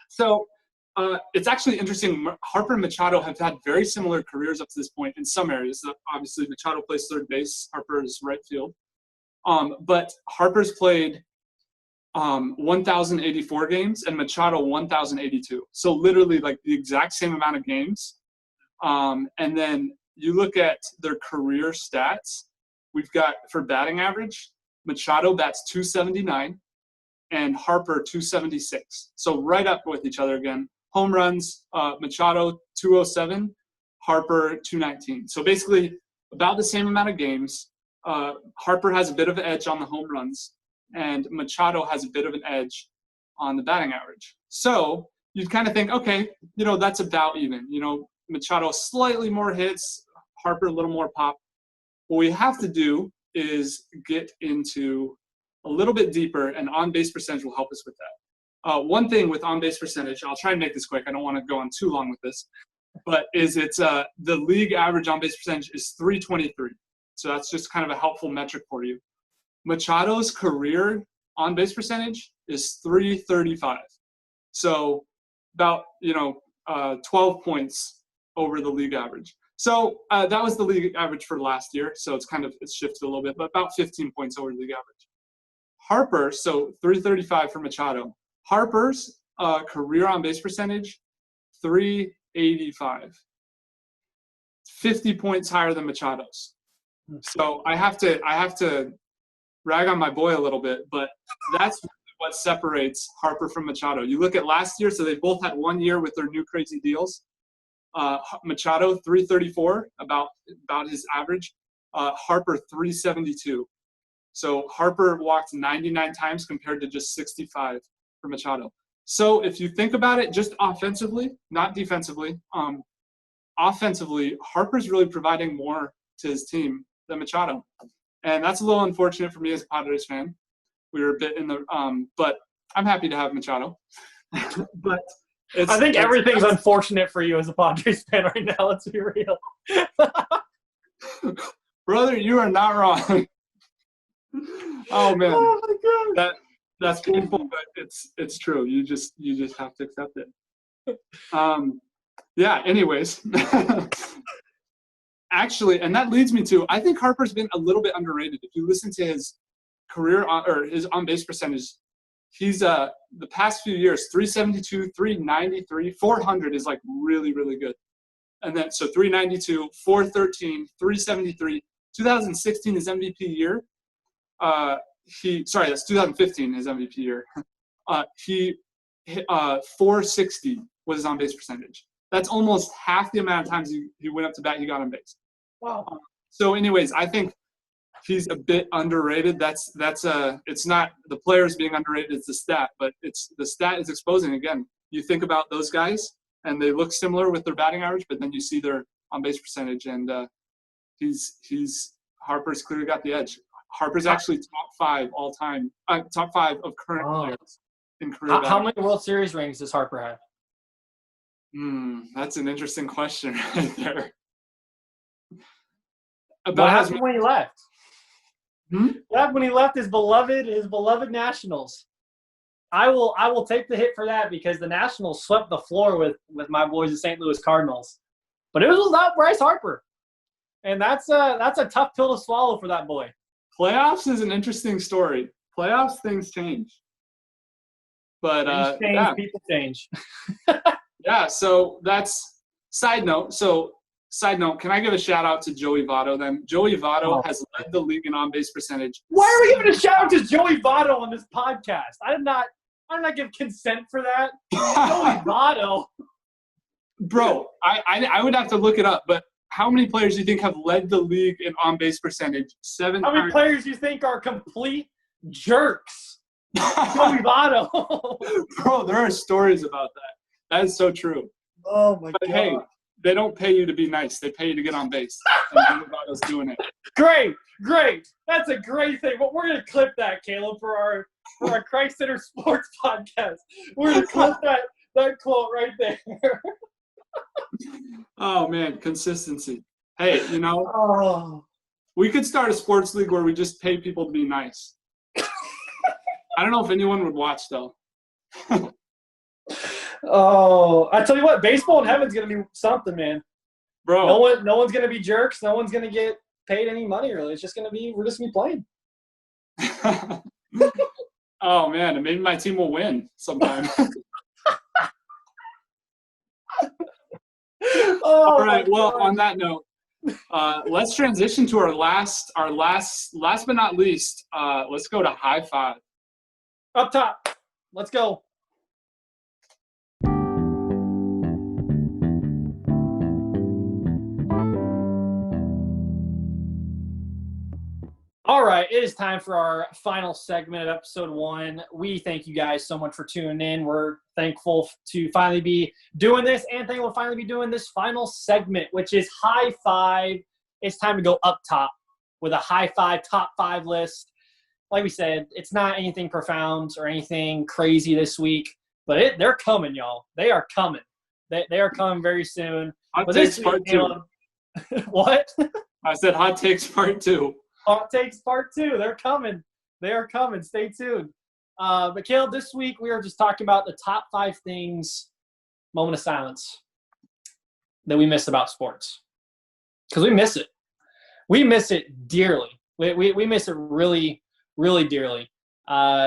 So it's actually interesting. Harper and Machado have had very similar careers up to this point in some areas. Obviously, Machado plays third base. Harper is right field. But Harper's played 1,084 games and Machado 1,082. So literally like the exact same amount of games. And then you look at their career stats. We've got, for batting average, Machado bats 279 and Harper 276. So right up with each other again. Home runs, Machado 207, Harper 219. So basically about the same amount of games. Harper has a bit of an edge on the home runs, and Machado has a bit of an edge on the batting average. So you'd kind of think, okay, that's about even. Machado slightly more hits, Harper a little more pop. What we have to do is get into a little bit deeper, and on-base percentage will help us with that. One thing with on-base percentage, I'll try and make this quick. I don't want to go on too long with this, but it's the league average on-base percentage is 323. So that's just kind of a helpful metric for you. Machado's career on-base percentage is 335. So about 12 points over the league average. So that was the league average for last year. So it's shifted a little bit, but about 15 points over the league average. Harper, so 335 for Machado. Harper's career on-base percentage, 385. 50 points higher than Machado's. So I have to rag on my boy a little bit, but that's what separates Harper from Machado. You look at last year, so they both had 1 year with their new crazy deals. Machado 334, about his average. Harper 372. So Harper walked 99 times compared to just 65 for Machado. So if you think about it, just offensively, not defensively, offensively, Harper's really providing more to his team than Machado, and that's a little unfortunate for me as a Padres fan. We were a bit in the, but I'm happy to have Machado. But I think everything's unfortunate for you as a Padres fan right now. Let's be real. Brother, you are not wrong. Oh man, oh my God. That's painful, but it's true. You just have to accept it. Yeah. Anyways, actually, and that leads me to, I think Harper's been a little bit underrated. If you listen to his career or his on-base percentage, he's the past few years 372, 393, 400 is like really really good, and then so 392, 413, 373. 2016 his MVP year. That's 2015 his MVP year. He hit 460 was his on-base percentage. That's almost half the amount of times he went up to bat he got on base. Wow. So anyways, I think he's a bit underrated. That's it's not the players being underrated, it's the stat, but it's the stat is exposing again. You think about those guys and they look similar with their batting average, but then you see their on-base percentage, and Harper's clearly got the edge. Harper's actually top 5 all time, top 5 of current players in career. How many World Series rings does Harper have? That's an interesting question right there. What happened when he left? What happened when he left his beloved Nationals? I will take the hit for that, because the Nationals swept the floor with my boys, the St. Louis Cardinals. But it was without Bryce Harper, and that's a tough pill to swallow for that boy. Playoffs is an interesting story. Playoffs, things change. But People change. Yeah, so that's side note. So side note, can I give a shout out to Joey Votto then? Joey Votto has led the league in on-base percentage. Why are we giving a shout out to Joey Votto on this podcast? I did not give consent for that. Joey Votto. Bro, I would have to look it up, but how many players do you think have led the league in on-base percentage? 7 How many players do you think are complete jerks? Joey Votto. Bro, there are stories about that. That is so true. Oh, my but God. Hey, they don't pay you to be nice. They pay you to get on base. And Joey Votto's doing it. Great. That's a great thing. But we're going to clip that, Caleb, for our Christ Center Sports podcast. We're going to clip that quote right there. Oh, man, consistency. Hey, Oh. we could start a sports league where we just pay people to be nice. I don't know if anyone would watch, though. Oh, I tell you what, baseball in heaven's going to be something, man. Bro. No one's going to be jerks. No one's going to get paid any money, really. It's just going to be – we're just going to be playing. Oh, man, and maybe my team will win sometime. All right. Well, on that note, let's transition to our last but not least. Let's go to high five. Up top. Let's go. All All right, it is time for our final segment of episode 1. We thank you guys so much for tuning in. We're thankful to finally be doing this, and thankful to finally be doing this final segment, which is High Five. It's time to go up top with a High Five top 5 list. Like we said, it's not anything profound or anything crazy this week, but they're coming, y'all. They are coming. They are coming very soon. Hot But takes this part week, Caleb, 2. what? I said hot takes part 2. Hot takes part 2. They're coming. They are coming. Stay tuned. But Caleb, this week we are just talking about the top 5 things, moment of silence, that we miss about sports. Because we miss it. We miss it dearly. We miss it really, really dearly.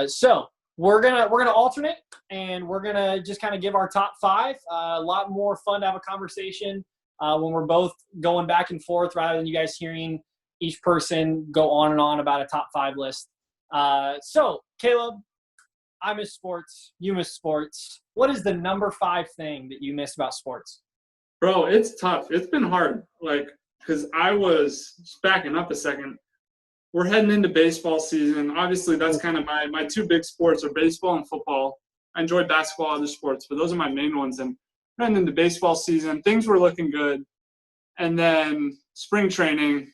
So we're gonna alternate, and we're gonna just kind of give our top 5. A lot more fun to have a conversation when we're both going back and forth rather than you guys hearing each person go on and on about a top 5 list. So, Caleb, I miss sports. You miss sports. What is the number 5 thing that you miss about sports? Bro, it's tough. It's been hard. Because I was just backing up a second. We're heading into baseball season. Obviously, that's kind of my 2 big sports are baseball and football. I enjoy basketball, other sports, but those are my main ones. And heading into baseball season, things were looking good. And then spring training,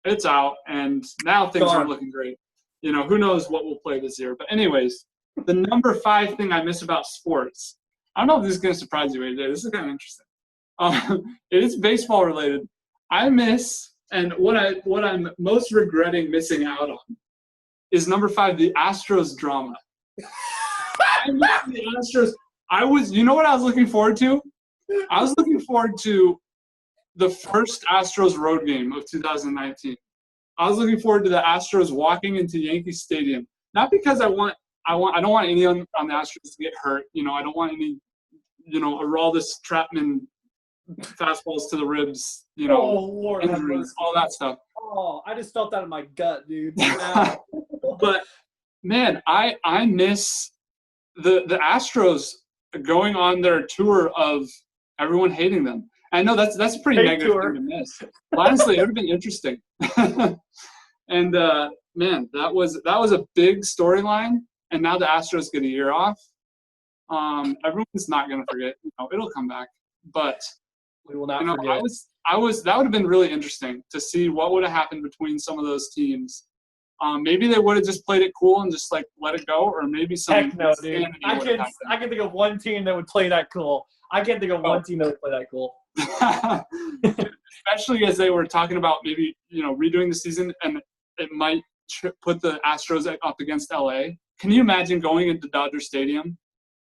it's out, and now things aren't looking great. Who knows what we'll play this year. But anyways, the number 5 thing I miss about sports, I don't know if this is going to surprise you, AJ. This is kind of interesting. It is baseball related. I miss, and what I'm most regretting missing out on is number 5, the Astros drama. I miss the Astros. You know what I was looking forward to? I was looking forward to the first Astros road game of 2019. I was looking forward to the Astros walking into Yankee Stadium. Not because I don't want anyone on the Astros to get hurt. I don't want any, Aroldis Chapman fastballs to the ribs, Oh, Lord, injuries, all that stuff. Oh, I just felt that in my gut, dude. But man, I miss the Astros going on their tour of everyone hating them. I know that's a pretty negative thing to miss. Well, honestly, it would have been interesting. And man, that was a big storyline. And now the Astros get a year off. Everyone's not going to forget. It'll come back. But we will not forget. That would have been really interesting to see what would have happened between some of those teams. Maybe they would have just played it cool and just let it go, or maybe some. Heck no, dude. I can think of one team that would play that cool. I can't think of one team that would play that cool. Especially as they were talking about maybe redoing the season, and it might put the Astros up against LA. Can you imagine going into Dodger Stadium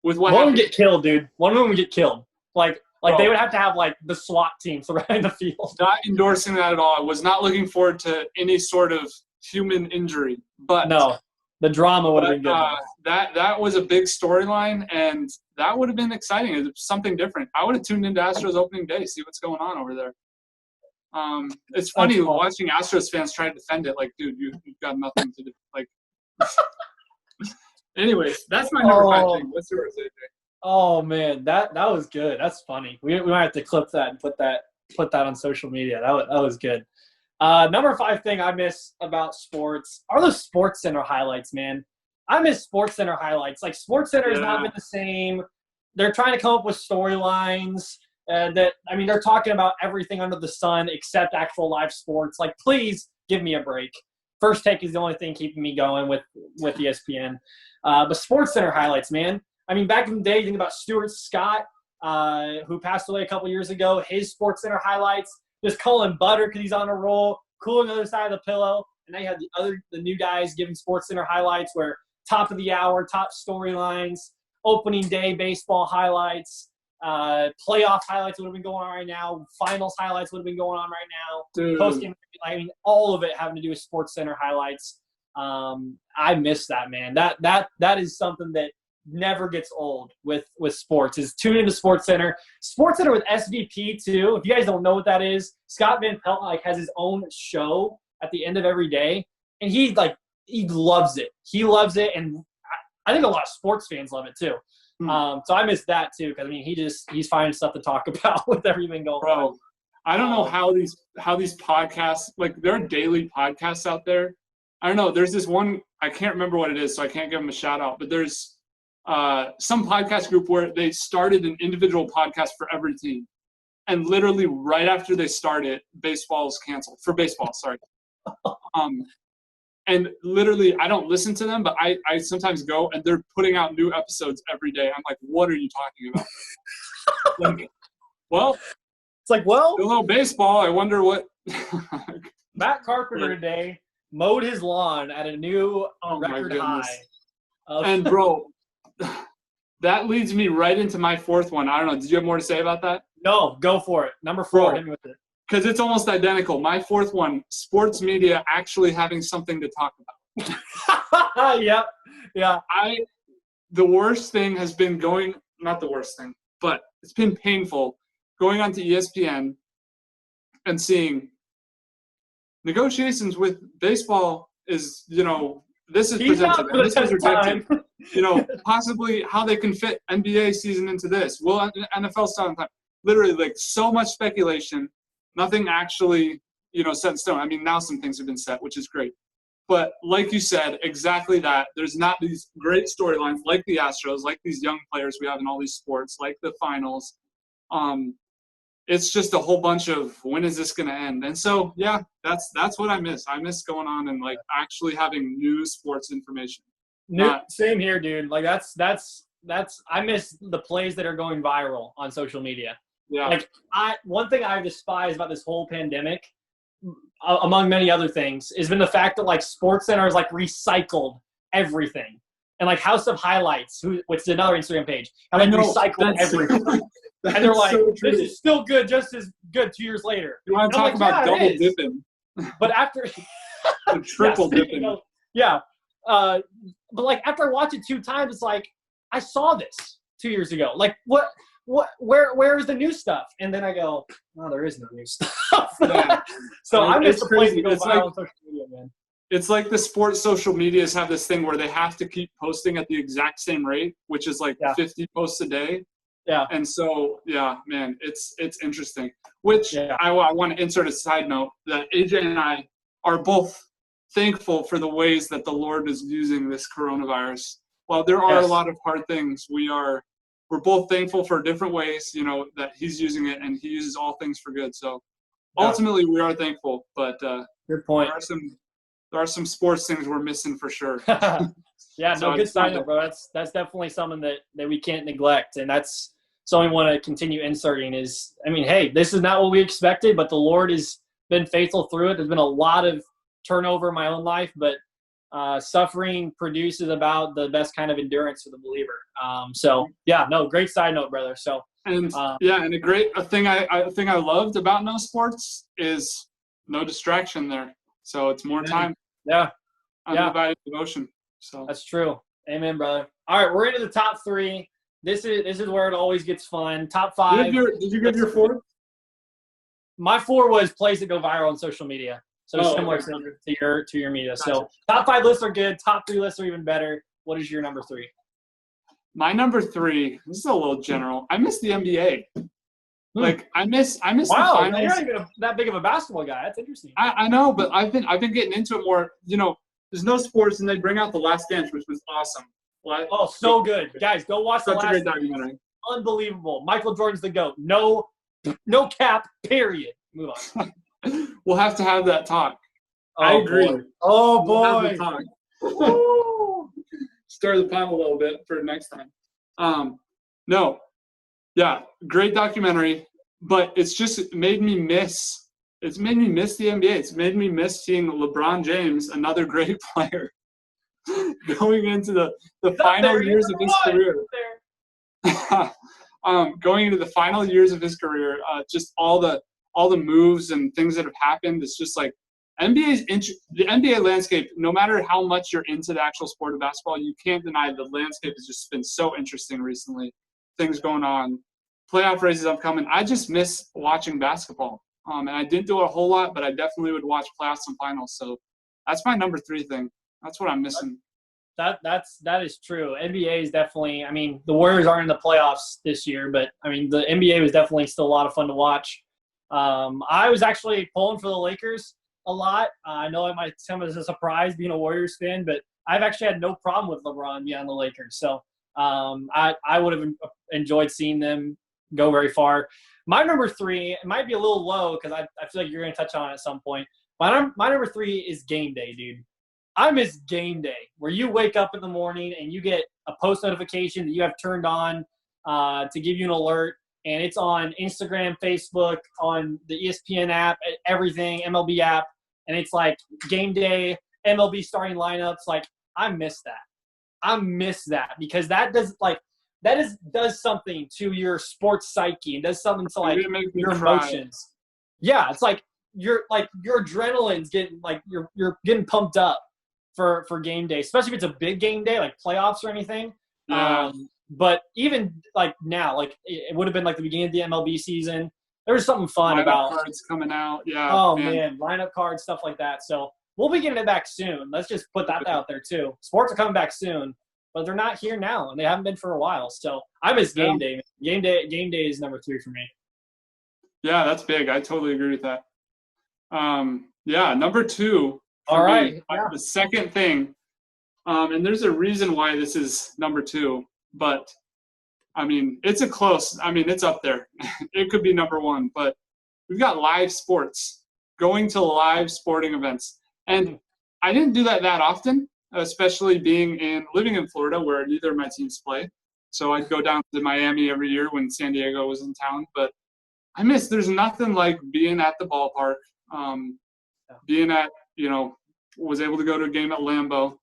with what? One would get killed, dude. One of them would get killed. They would have to have the SWAT team surrounding the field. Not endorsing that at all. I was not looking forward to any sort of human injury, but no, the drama would have been good. That was a big storyline, and that would have been exciting. It was something different. I would have tuned into Astros opening day, see what's going on over there. It's funny watching Astros fans try to defend it. Dude, you've got nothing to do. Anyways, that's my number 5 thing. What's yours, AJ? Oh man, that was good. That's funny. We might have to clip that and put that on social media. That was good. Number 5 thing I miss about sports are those Sports Center highlights, man. I miss Sports Center highlights. Sports Center has not been the same. They're trying to come up with storylines they're talking about everything under the sun except actual live sports. Please give me a break. First Take is the only thing keeping me going with ESPN. But Sports Center highlights, man. Back in the day, you think about Stuart Scott, who passed away a couple years ago. His Sports Center highlights, just calling butter because he's on a roll, cool on the other side of the pillow. And now you have the new guys giving Sports Center highlights where top of the hour, top storylines, opening day baseball highlights, playoff highlights would have been going on right now. Finals highlights would have been going on right now. Post-game, all of it having to do with Sports Center highlights. I miss that, man. That is something that never gets old with sports, is tune into Sports Center. Sports Center with SVP too. If you guys don't know what that is, Scott Van Pelt has his own show at the end of every day, and he loves it. He loves it, and I think a lot of sports fans love it too. So I miss that too, because he's finding stuff to talk about with everything going on. I don't know how these podcasts, there are daily podcasts out there I don't know. There's this one, I can't remember what it is, so I can't give them a shout out, but there's some podcast group where they started an individual podcast for every team. And literally right after they started, baseball's canceled. For baseball, sorry. And literally, I don't listen to them, but I sometimes go, and they're putting out new episodes every day. I'm like, what are you talking about? Like, well, it's like, well, a little baseball. I wonder what. Matt Carpenter today mowed his lawn at a new record high. And bro, that leads me right into my fourth one. I don't know. Did you have more to say about that? No, go for it. Number 4, hit me with it. Because it's almost identical. My fourth one, sports media actually having something to talk about. Yep. Yeah. The worst thing has been not the worst thing, but it's been painful going onto ESPN and seeing negotiations with baseball is, this is presented. This is rejected. Possibly how they can fit NBA season into this. Will NFL start on time? Literally, like, so much speculation. Nothing actually, set in stone. I mean, now some things have been set, which is great. But like you said, exactly that. There's not these great storylines like the Astros, like these young players we have in all these sports, like the finals. It's just a whole bunch of, when is this going to end? And so, yeah, that's what I miss. I miss going on and, like, actually having new sports information. Same here, dude. Like, that's I miss the plays that are going viral on social media. Yeah. Like, one thing I despise about this whole pandemic, among many other things, has been the fact that, like, SportsCenter has, like, recycled everything. And, like, House of Highlights, which is another Instagram page, have, like, recycled everything. And they're like, this is still good, just as good 2 years later. You want to talk about double dipping. But after – triple dipping. Yeah. But, like, after I watch it 2 times, it's like, I saw this 2 years ago. Like, where is the new stuff? And then I go, no, there is no new stuff. Yeah. So I'm just crazy. It's like, on social media, man. It's like the sports social medias have this thing where they have to keep posting at the exact same rate, which is like 50 posts a day. Yeah. And so, yeah, man, it's interesting. Which I want to insert a side note that AJ and I are both thankful for the ways that the Lord is using this coronavirus. While there are a lot of hard things, we're both thankful for different ways, that He's using it, and He uses all things for good. So ultimately, we are thankful. But good point. There are some sports things we're missing for sure. Good sign up, bro. That's definitely something that we can't neglect, and that's something we want to continue inserting. Is, I mean, hey, this is not what we expected, but the Lord has been faithful through it. There's been a lot of turnover in my own life, but suffering produces about the best kind of endurance for the believer. Great side note, brother. So and a thing I loved about No Sports is no distraction there. So it's more time. Yeah. Undivided devotion. So that's true. Amen, brother. All right, we're into the top 3. This is where it always gets fun. Top 5. Did you give your 4? My 4 was plays that go viral on social media. So similar to your media. Gotcha. So top 5 lists are good. Top 3 lists are even better. What is your number 3? My number 3. This is a little general. I miss the NBA. Like I miss the finals. You're not even that big of a basketball guy. That's interesting. I know, but I've been getting into it more. There's no sports, and they bring out The Last Dance, which was awesome. So good, guys. Go watch The Last Dance. Such a great documentary. Unbelievable. Michael Jordan's the GOAT. No cap. Period. Move on. We'll have to have that talk. I agree. Boy. Oh boy. Stir the pot a little bit for next time. No. Yeah, great documentary, but it's made me miss the NBA. It's made me miss seeing LeBron James, another great player, going into the final years of his career. Going into the final years of his career, just all the moves and things that have happened. It's just like the NBA landscape, no matter how much you're into the actual sport of basketball, you can't deny the landscape has just been so interesting recently. Things going on, playoff races upcoming. I just miss watching basketball. And I didn't do it a whole lot, but I definitely would watch playoffs and finals. So that's my number 3 thing. That's what I'm missing. That is true. NBA is definitely, I mean, the Warriors aren't in the playoffs this year, but I mean, the NBA was definitely still a lot of fun to watch. I was actually pulling for the Lakers a lot. I know it might come as a surprise being a Warriors fan, but I've actually had no problem with LeBron being on the Lakers. So I would have enjoyed seeing them go very far. My number 3, it might be a little low because I feel like you're going to touch on it at some point. My number 3 is game day, dude. I miss game day, where you wake up in the morning and you get a post notification that you have turned on to give you an alert, and it's on Instagram, Facebook, on the ESPN app, everything, MLB app, and it's like game day, MLB starting lineups. Like, I miss that. I miss that because that does something to your sports psyche and does something to like your emotions. Yeah, it's like your adrenaline's getting like you're getting pumped up for game day, especially if it's a big game day like playoffs or anything. Yeah. But even like now, like it would have been like the beginning of the MLB season. There was something fun about cards coming out. Yeah. Oh man, lineup cards, stuff like that. So we'll be getting it back soon. Let's just put that out there too. Sports are coming back soon, but they're not here now, and they haven't been for a while. So I miss game day. Game day is number 3 for me. Yeah, that's big. I totally agree with that. Yeah, number 2. All right. The second thing, and there's a reason why this is number 2, but I mean, it's up there. It could be number 1, but we've got live sports, going to live sporting events. And I didn't do that often, especially living in Florida where neither of my teams play. So I'd go down to Miami every year when San Diego was in town. But there's nothing like being at the ballpark, was able to go to a game at Lambeau,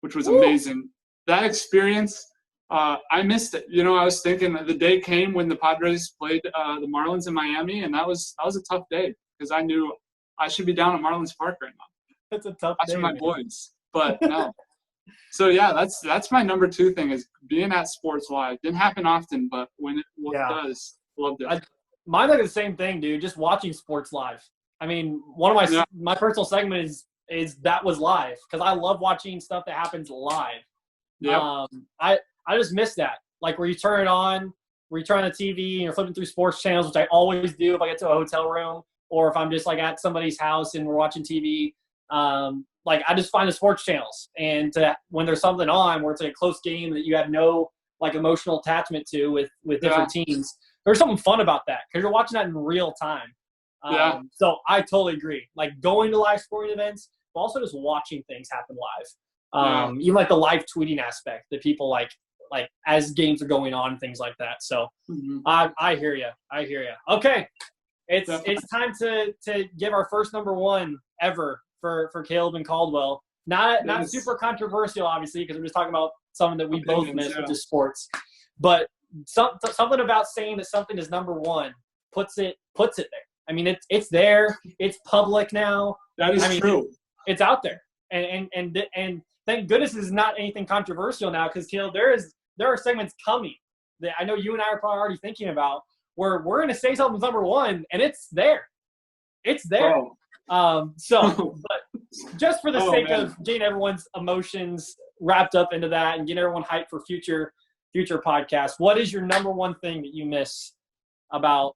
which was amazing. That experience, I missed it. I was thinking the day came when the Padres played the Marlins in Miami, and that was a tough day because I knew I should be down at Marlins Park right now. That's a tough day. Watching my boys, but no. So yeah, that's my number 2 thing is being at sports live. Didn't happen often, but when it does, loved it. Mine like the same thing, dude. Just watching sports live. I mean, one of my personal segment is that was live because I love watching stuff that happens live. Yeah. I just miss that. Like where you turn it on, where you turn on the TV and you're flipping through sports channels, which I always do if I get to a hotel room or if I'm just like at somebody's house and we're watching TV. Like I just find the sports channels, and when there's something on where it's like a close game that you have no like emotional attachment to with different teams, there's something fun about that because you're watching that in real time. So I totally agree. Like going to live sporting events, but also just watching things happen live. Even like the live tweeting aspect that people like as games are going on, things like that. So I hear you. Okay, it's time to give our first number 1 ever for Caleb and Caldwell. Not super controversial, obviously, because we're just talking about something that we both miss, which is sports. But something about saying that something is number 1 puts it there. I mean, it's there. It's public now. That is true. It's out there, and thank goodness it's not anything controversial now, because Caleb, there are segments coming that I know you and I are probably already thinking about where we're going to say something's number 1, and it's there. It's there. But just for the sake of getting everyone's emotions wrapped up into that and getting everyone hyped for future podcasts, what is your number 1 thing that you miss about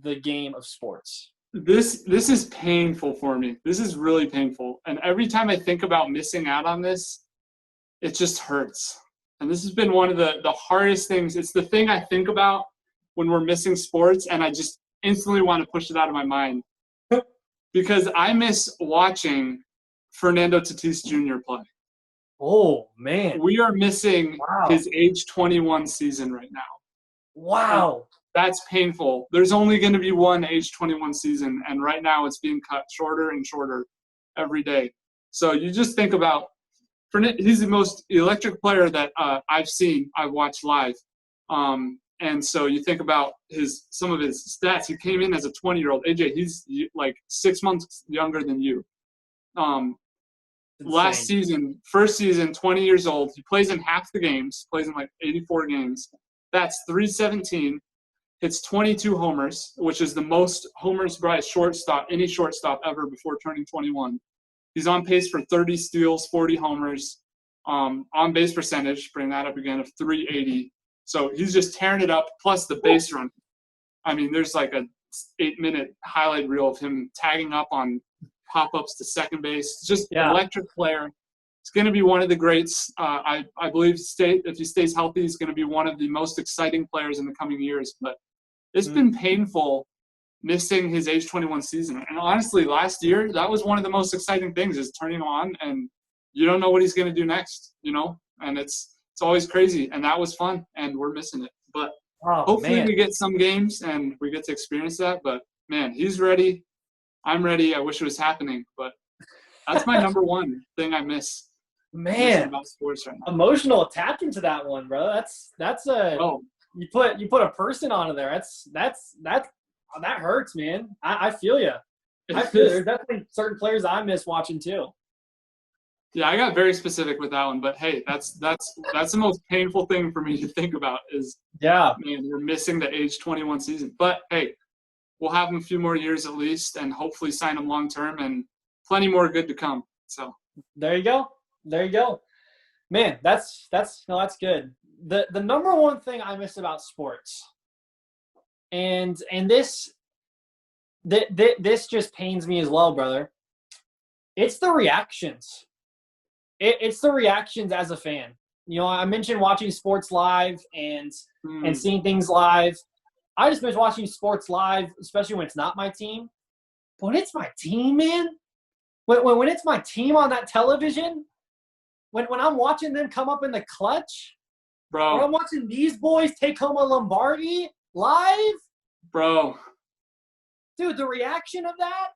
the game of sports? This is painful for me. This is really painful. And every time I think about missing out on this, it just hurts. And this has been one of the hardest things. It's the thing I think about when we're missing sports, and I just instantly want to push it out of my mind. Because I miss watching Fernando Tatis Jr. play. Oh, man. We are missing his age 21 season right now. Wow. That's painful. There's only going to be one age 21 season, and right now it's being cut shorter and shorter every day. So you just think about he's the most electric player that I've watched live. And so you think about some of his stats. He came in as a 20-year-old. AJ, he's like 6 months younger than you. Last season, first season, 20 years old. He plays in half the games, plays in like 84 games. That's 317. Hits 22 homers, which is the most homers by any shortstop ever before turning 21. He's on pace for 30 steals, 40 homers. On base percentage, bring that up again, of 380. So he's just tearing it up, plus the base run. I mean, there's like a 8-minute highlight reel of him tagging up on pop-ups to second base. Just Yeah. electric player. It's going to be one of the greats. I believe if he stays healthy, he's going to be one of the most exciting players in the coming years. But it's been painful missing his age 21 season. And honestly, last year, that was one of the most exciting things, is turning on and you don't know what he's going to do next, and it's always crazy. And that was fun, and we're missing it. But hopefully we get some games and we get to experience that. But, man, he's ready. I'm ready. I wish it was happening. But that's my number one thing I miss. Man, about sports right now. Emotional attachment to that one, bro. That's a you put a person onto there. That hurts, man. I feel you. There's definitely certain players I miss watching too. Yeah, I got very specific with that one, but hey, that's the most painful thing for me to think about is man, we're missing the age 21 season. But hey, we'll have him a few more years at least, and hopefully sign him long term, and plenty more good to come. So there you go. Man, that's good. The number one thing I miss about sports, and this just pains me as well, brother. It's the reactions. It's the reactions as a fan. I mentioned watching sports live and seeing things live. I just miss watching sports live, especially when it's not my team. But when it's my team, man, when it's my team on that television, when I'm watching them come up in the clutch, bro, when I'm watching these boys take home a Lombardi live, bro, dude, the reaction of that,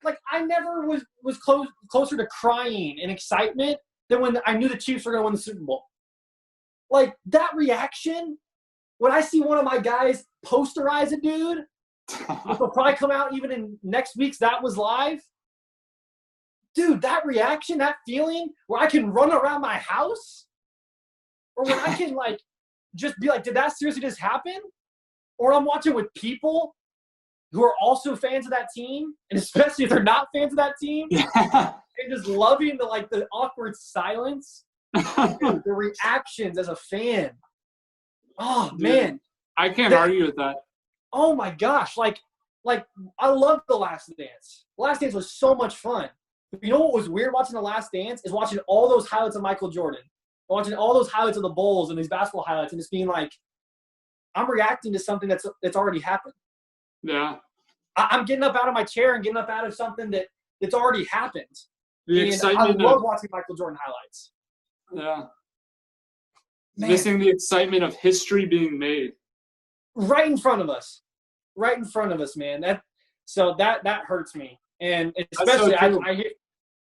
like I never was closer to crying in excitement than when I knew the Chiefs were going to win the Super Bowl. Like that reaction, when I see one of my guys posterize a dude, which will probably come out even in next week's That Was Live. Dude, that reaction, that feeling where I can run around my house, or when I can just be like, did that seriously just happen? Or I'm watching with people who are also fans of that team, and especially if they're not fans of that team, and just loving the awkward silence, dude, the reactions as a fan. Oh, dude, man. I can't argue with that. Oh, my gosh. Like I love The Last Dance. The Last Dance was so much fun. You know what was weird watching The Last Dance is watching all those highlights of Michael Jordan, watching all those highlights of the Bulls and these basketball highlights, and just being like, I'm reacting to something that's already happened. Yeah. I'm getting up out of my chair and getting up out of something that's already happened. The excitement. I love watching Michael Jordan highlights. Yeah. Missing the excitement of history being made. Right in front of us. Right in front of us, man. That hurts me. And especially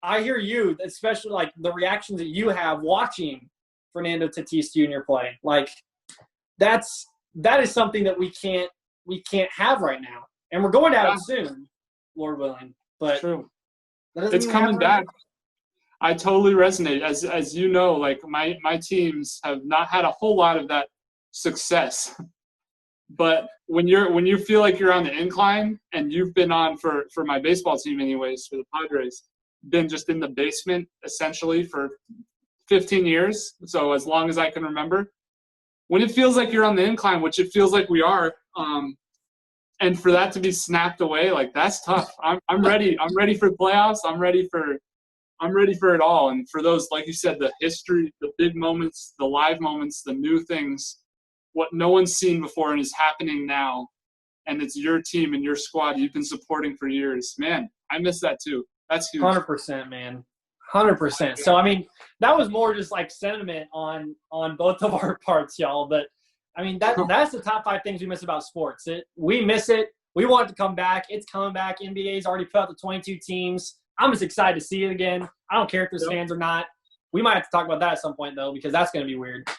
I hear you, especially the reactions that you have watching Fernando Tatis Jr. play. That is something that we can't have right now. And we're going to have it soon, Lord willing. But true. It's coming back. I totally resonate. As you know, my teams have not had a whole lot of that success. But when you feel like you're on the incline, and you've been on for my baseball team anyways, for the Padres, been just in the basement essentially for 15 years, so as long as I can remember, when it feels like you're on the incline, which it feels like we are, and for that to be snapped away, that's tough. I'm ready. I'm ready for the playoffs. I'm ready for it all. And for those, like you said, the history, the big moments, the live moments, the new things, what no one's seen before and is happening now, and it's your team and your squad you've been supporting for years. Man, I miss that too. That's huge. 100%, man. 100%. So, I mean, that was more just sentiment on both of our parts, y'all. But, I mean, that's the top 5 things we miss about sports. We miss it. We want it to come back. It's coming back. NBA's already put out the 22 teams. I'm just excited to see it again. I don't care if there's fans or not. We might have to talk about that at some point, though, because that's going to be weird.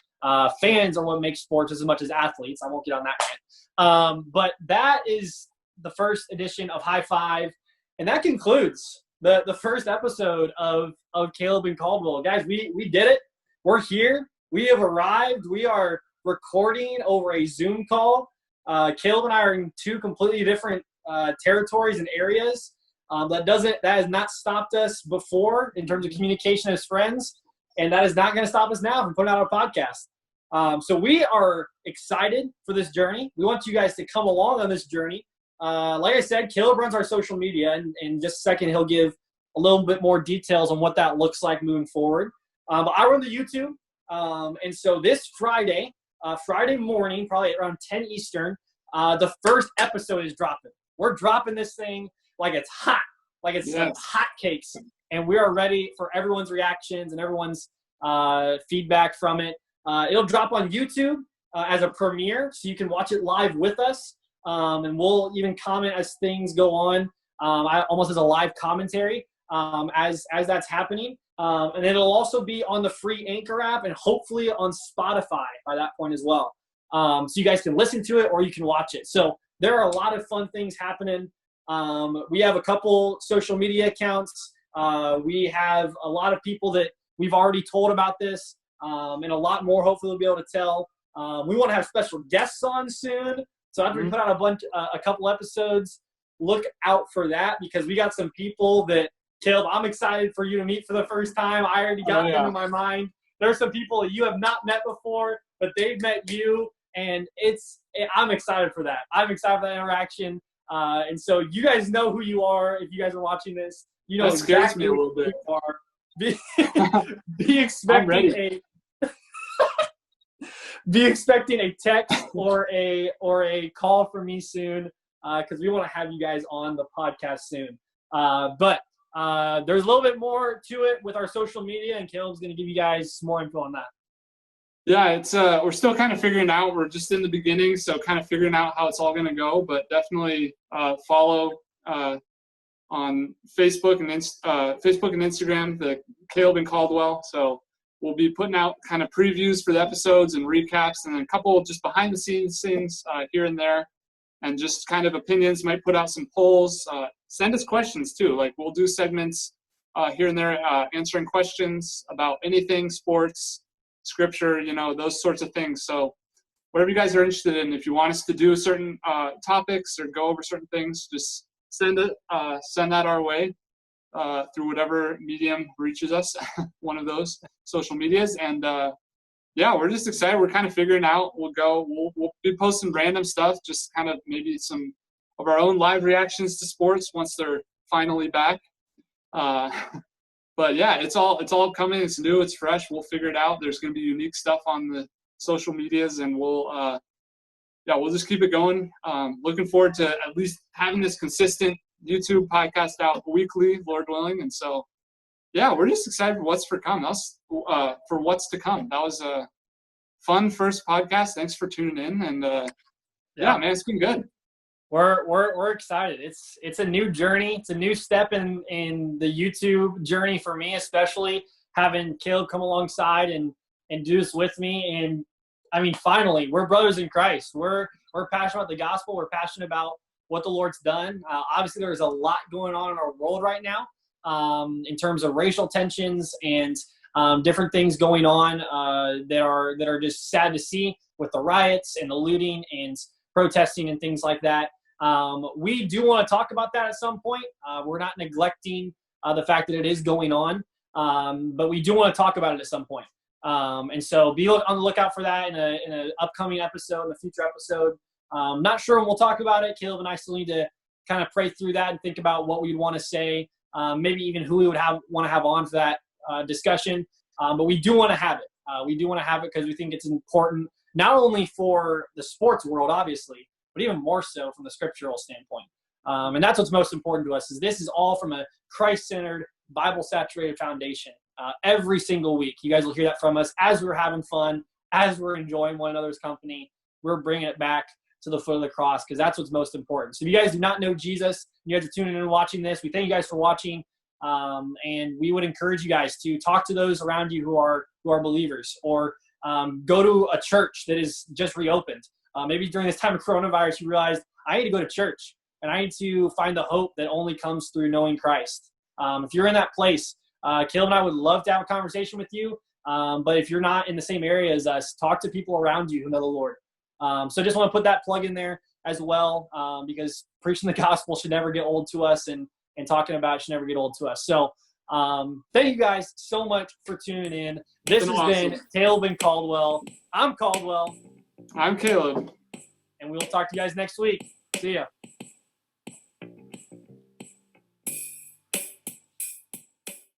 Fans are what makes sports as much as athletes. I won't get on that rant. But that is the first edition of High Five, and that concludes the first episode of Caleb and Caldwell. Guys, we did it. We're here. We have arrived. We are recording over a Zoom call. Caleb and I are in 2 completely different territories and areas. That has not stopped us before in terms of communication as friends. And that is not going to stop us now from putting out a podcast. So we are excited for this journey. We want you guys to come along on this journey. like I said, Caleb runs our social media, and in just a second he'll give a little bit more details on what that looks like moving forward. But I run the YouTube, and so this Friday morning, probably around 10 Eastern, the first episode is dropping. We're dropping this thing like it's hot, like it's some hotcakes, and we are ready for everyone's reactions and everyone's feedback from it. It'll drop on YouTube as a premiere, so you can watch it live with us, and we'll even comment as things go on, almost as a live commentary as that's happening. And it'll also be on the free Anchor app and hopefully on Spotify by that point as well. So you guys can listen to it or you can watch it. So there are a lot of fun things happening. We have a couple social media accounts. We have a lot of people that we've already told about this, and a lot more hopefully we'll be able to tell. We want to have special guests on soon. So after we put out a couple episodes, look out for that, because we got some people that, Caleb, I'm excited for you to meet for the first time. I already got them in my mind. There's some people that you have not met before, but they've met you, and I'm excited for that. I'm excited for that interaction. And so you guys know who you are. If you guys are watching this, you know that scares exactly me a little bit. who you are. Be expecting be expecting a text or a call from me soon, because we want to have you guys on the podcast soon. But there's a little bit more to it with our social media, and Caleb's going to give you guys some more info on that. Yeah, it's we're still kind of figuring out. We're just in the beginning, so kind of figuring out how it's all going to go. But definitely follow on Facebook and Instagram, the Caleb and Caldwell. So we'll be putting out kind of previews for the episodes and recaps, and then a couple just behind the scenes things here and there, and just kind of opinions. Might put out some polls. Send us questions too. Like, we'll do segments here and there, answering questions about anything, sports, scripture, those sorts of things. So whatever you guys are interested in, if you want us to do certain topics or go over certain things, just send that our way through whatever medium reaches us, one of those social medias. And we're just excited. We're kind of figuring out. We'll be posting random stuff, just kind of maybe some of our own live reactions to sports once they're finally back. But yeah, it's all coming. It's new. It's fresh. We'll figure it out. There's going to be unique stuff on the social medias, and we'll just keep it going. Looking forward to at least having this consistent YouTube podcast out weekly, Lord willing. And so, yeah, we're just excited for what's to come. For what's to come. That was a fun first podcast. Thanks for tuning in. And man, it's been good. We're excited. It's a new journey. It's a new step in the YouTube journey for me, especially having Caleb come alongside and do this with me. And I mean, finally, we're brothers in Christ. We're passionate about the gospel. We're passionate about what the Lord's done. Obviously, there's a lot going on in our world right now, in terms of racial tensions and different things going on that are just sad to see, with the riots and the looting and protesting and things like that. We do want to talk about that at some point. We're not neglecting the fact that it is going on, but we do want to talk about it at some point. And so be on the lookout for that in an upcoming episode, in a future episode. Not sure when we'll talk about it. Caleb and I still need to kind of pray through that and think about what we'd want to say, maybe even who we would want to have on for that discussion. But we do want to have it. We do want to have it because we think it's important, not only for the sports world, obviously, but even more so from the scriptural standpoint. And that's what's most important to us, is this is all from a Christ-centered, Bible-saturated foundation. Every single week, you guys will hear that from us as we're having fun, as we're enjoying one another's company. We're bringing it back to the foot of the cross, because that's what's most important. So if you guys do not know Jesus, you guys are tuning in and watching this, we thank you guys for watching. And we would encourage you guys to talk to those around you who are believers, or go to a church that is just reopened. Maybe during this time of coronavirus, you realized, I need to go to church, and I need to find the hope that only comes through knowing Christ. If you're in that place, Caleb and I would love to have a conversation with you. But if you're not in the same area as us, talk to people around you who know the Lord. So just want to put that plug in there as well, because preaching the gospel should never get old to us, and talking about it should never get old to us. So thank you guys so much for tuning in. This has been Caleb and Caldwell. I'm Caldwell. I'm Caleb. And we'll talk to you guys next week. See ya.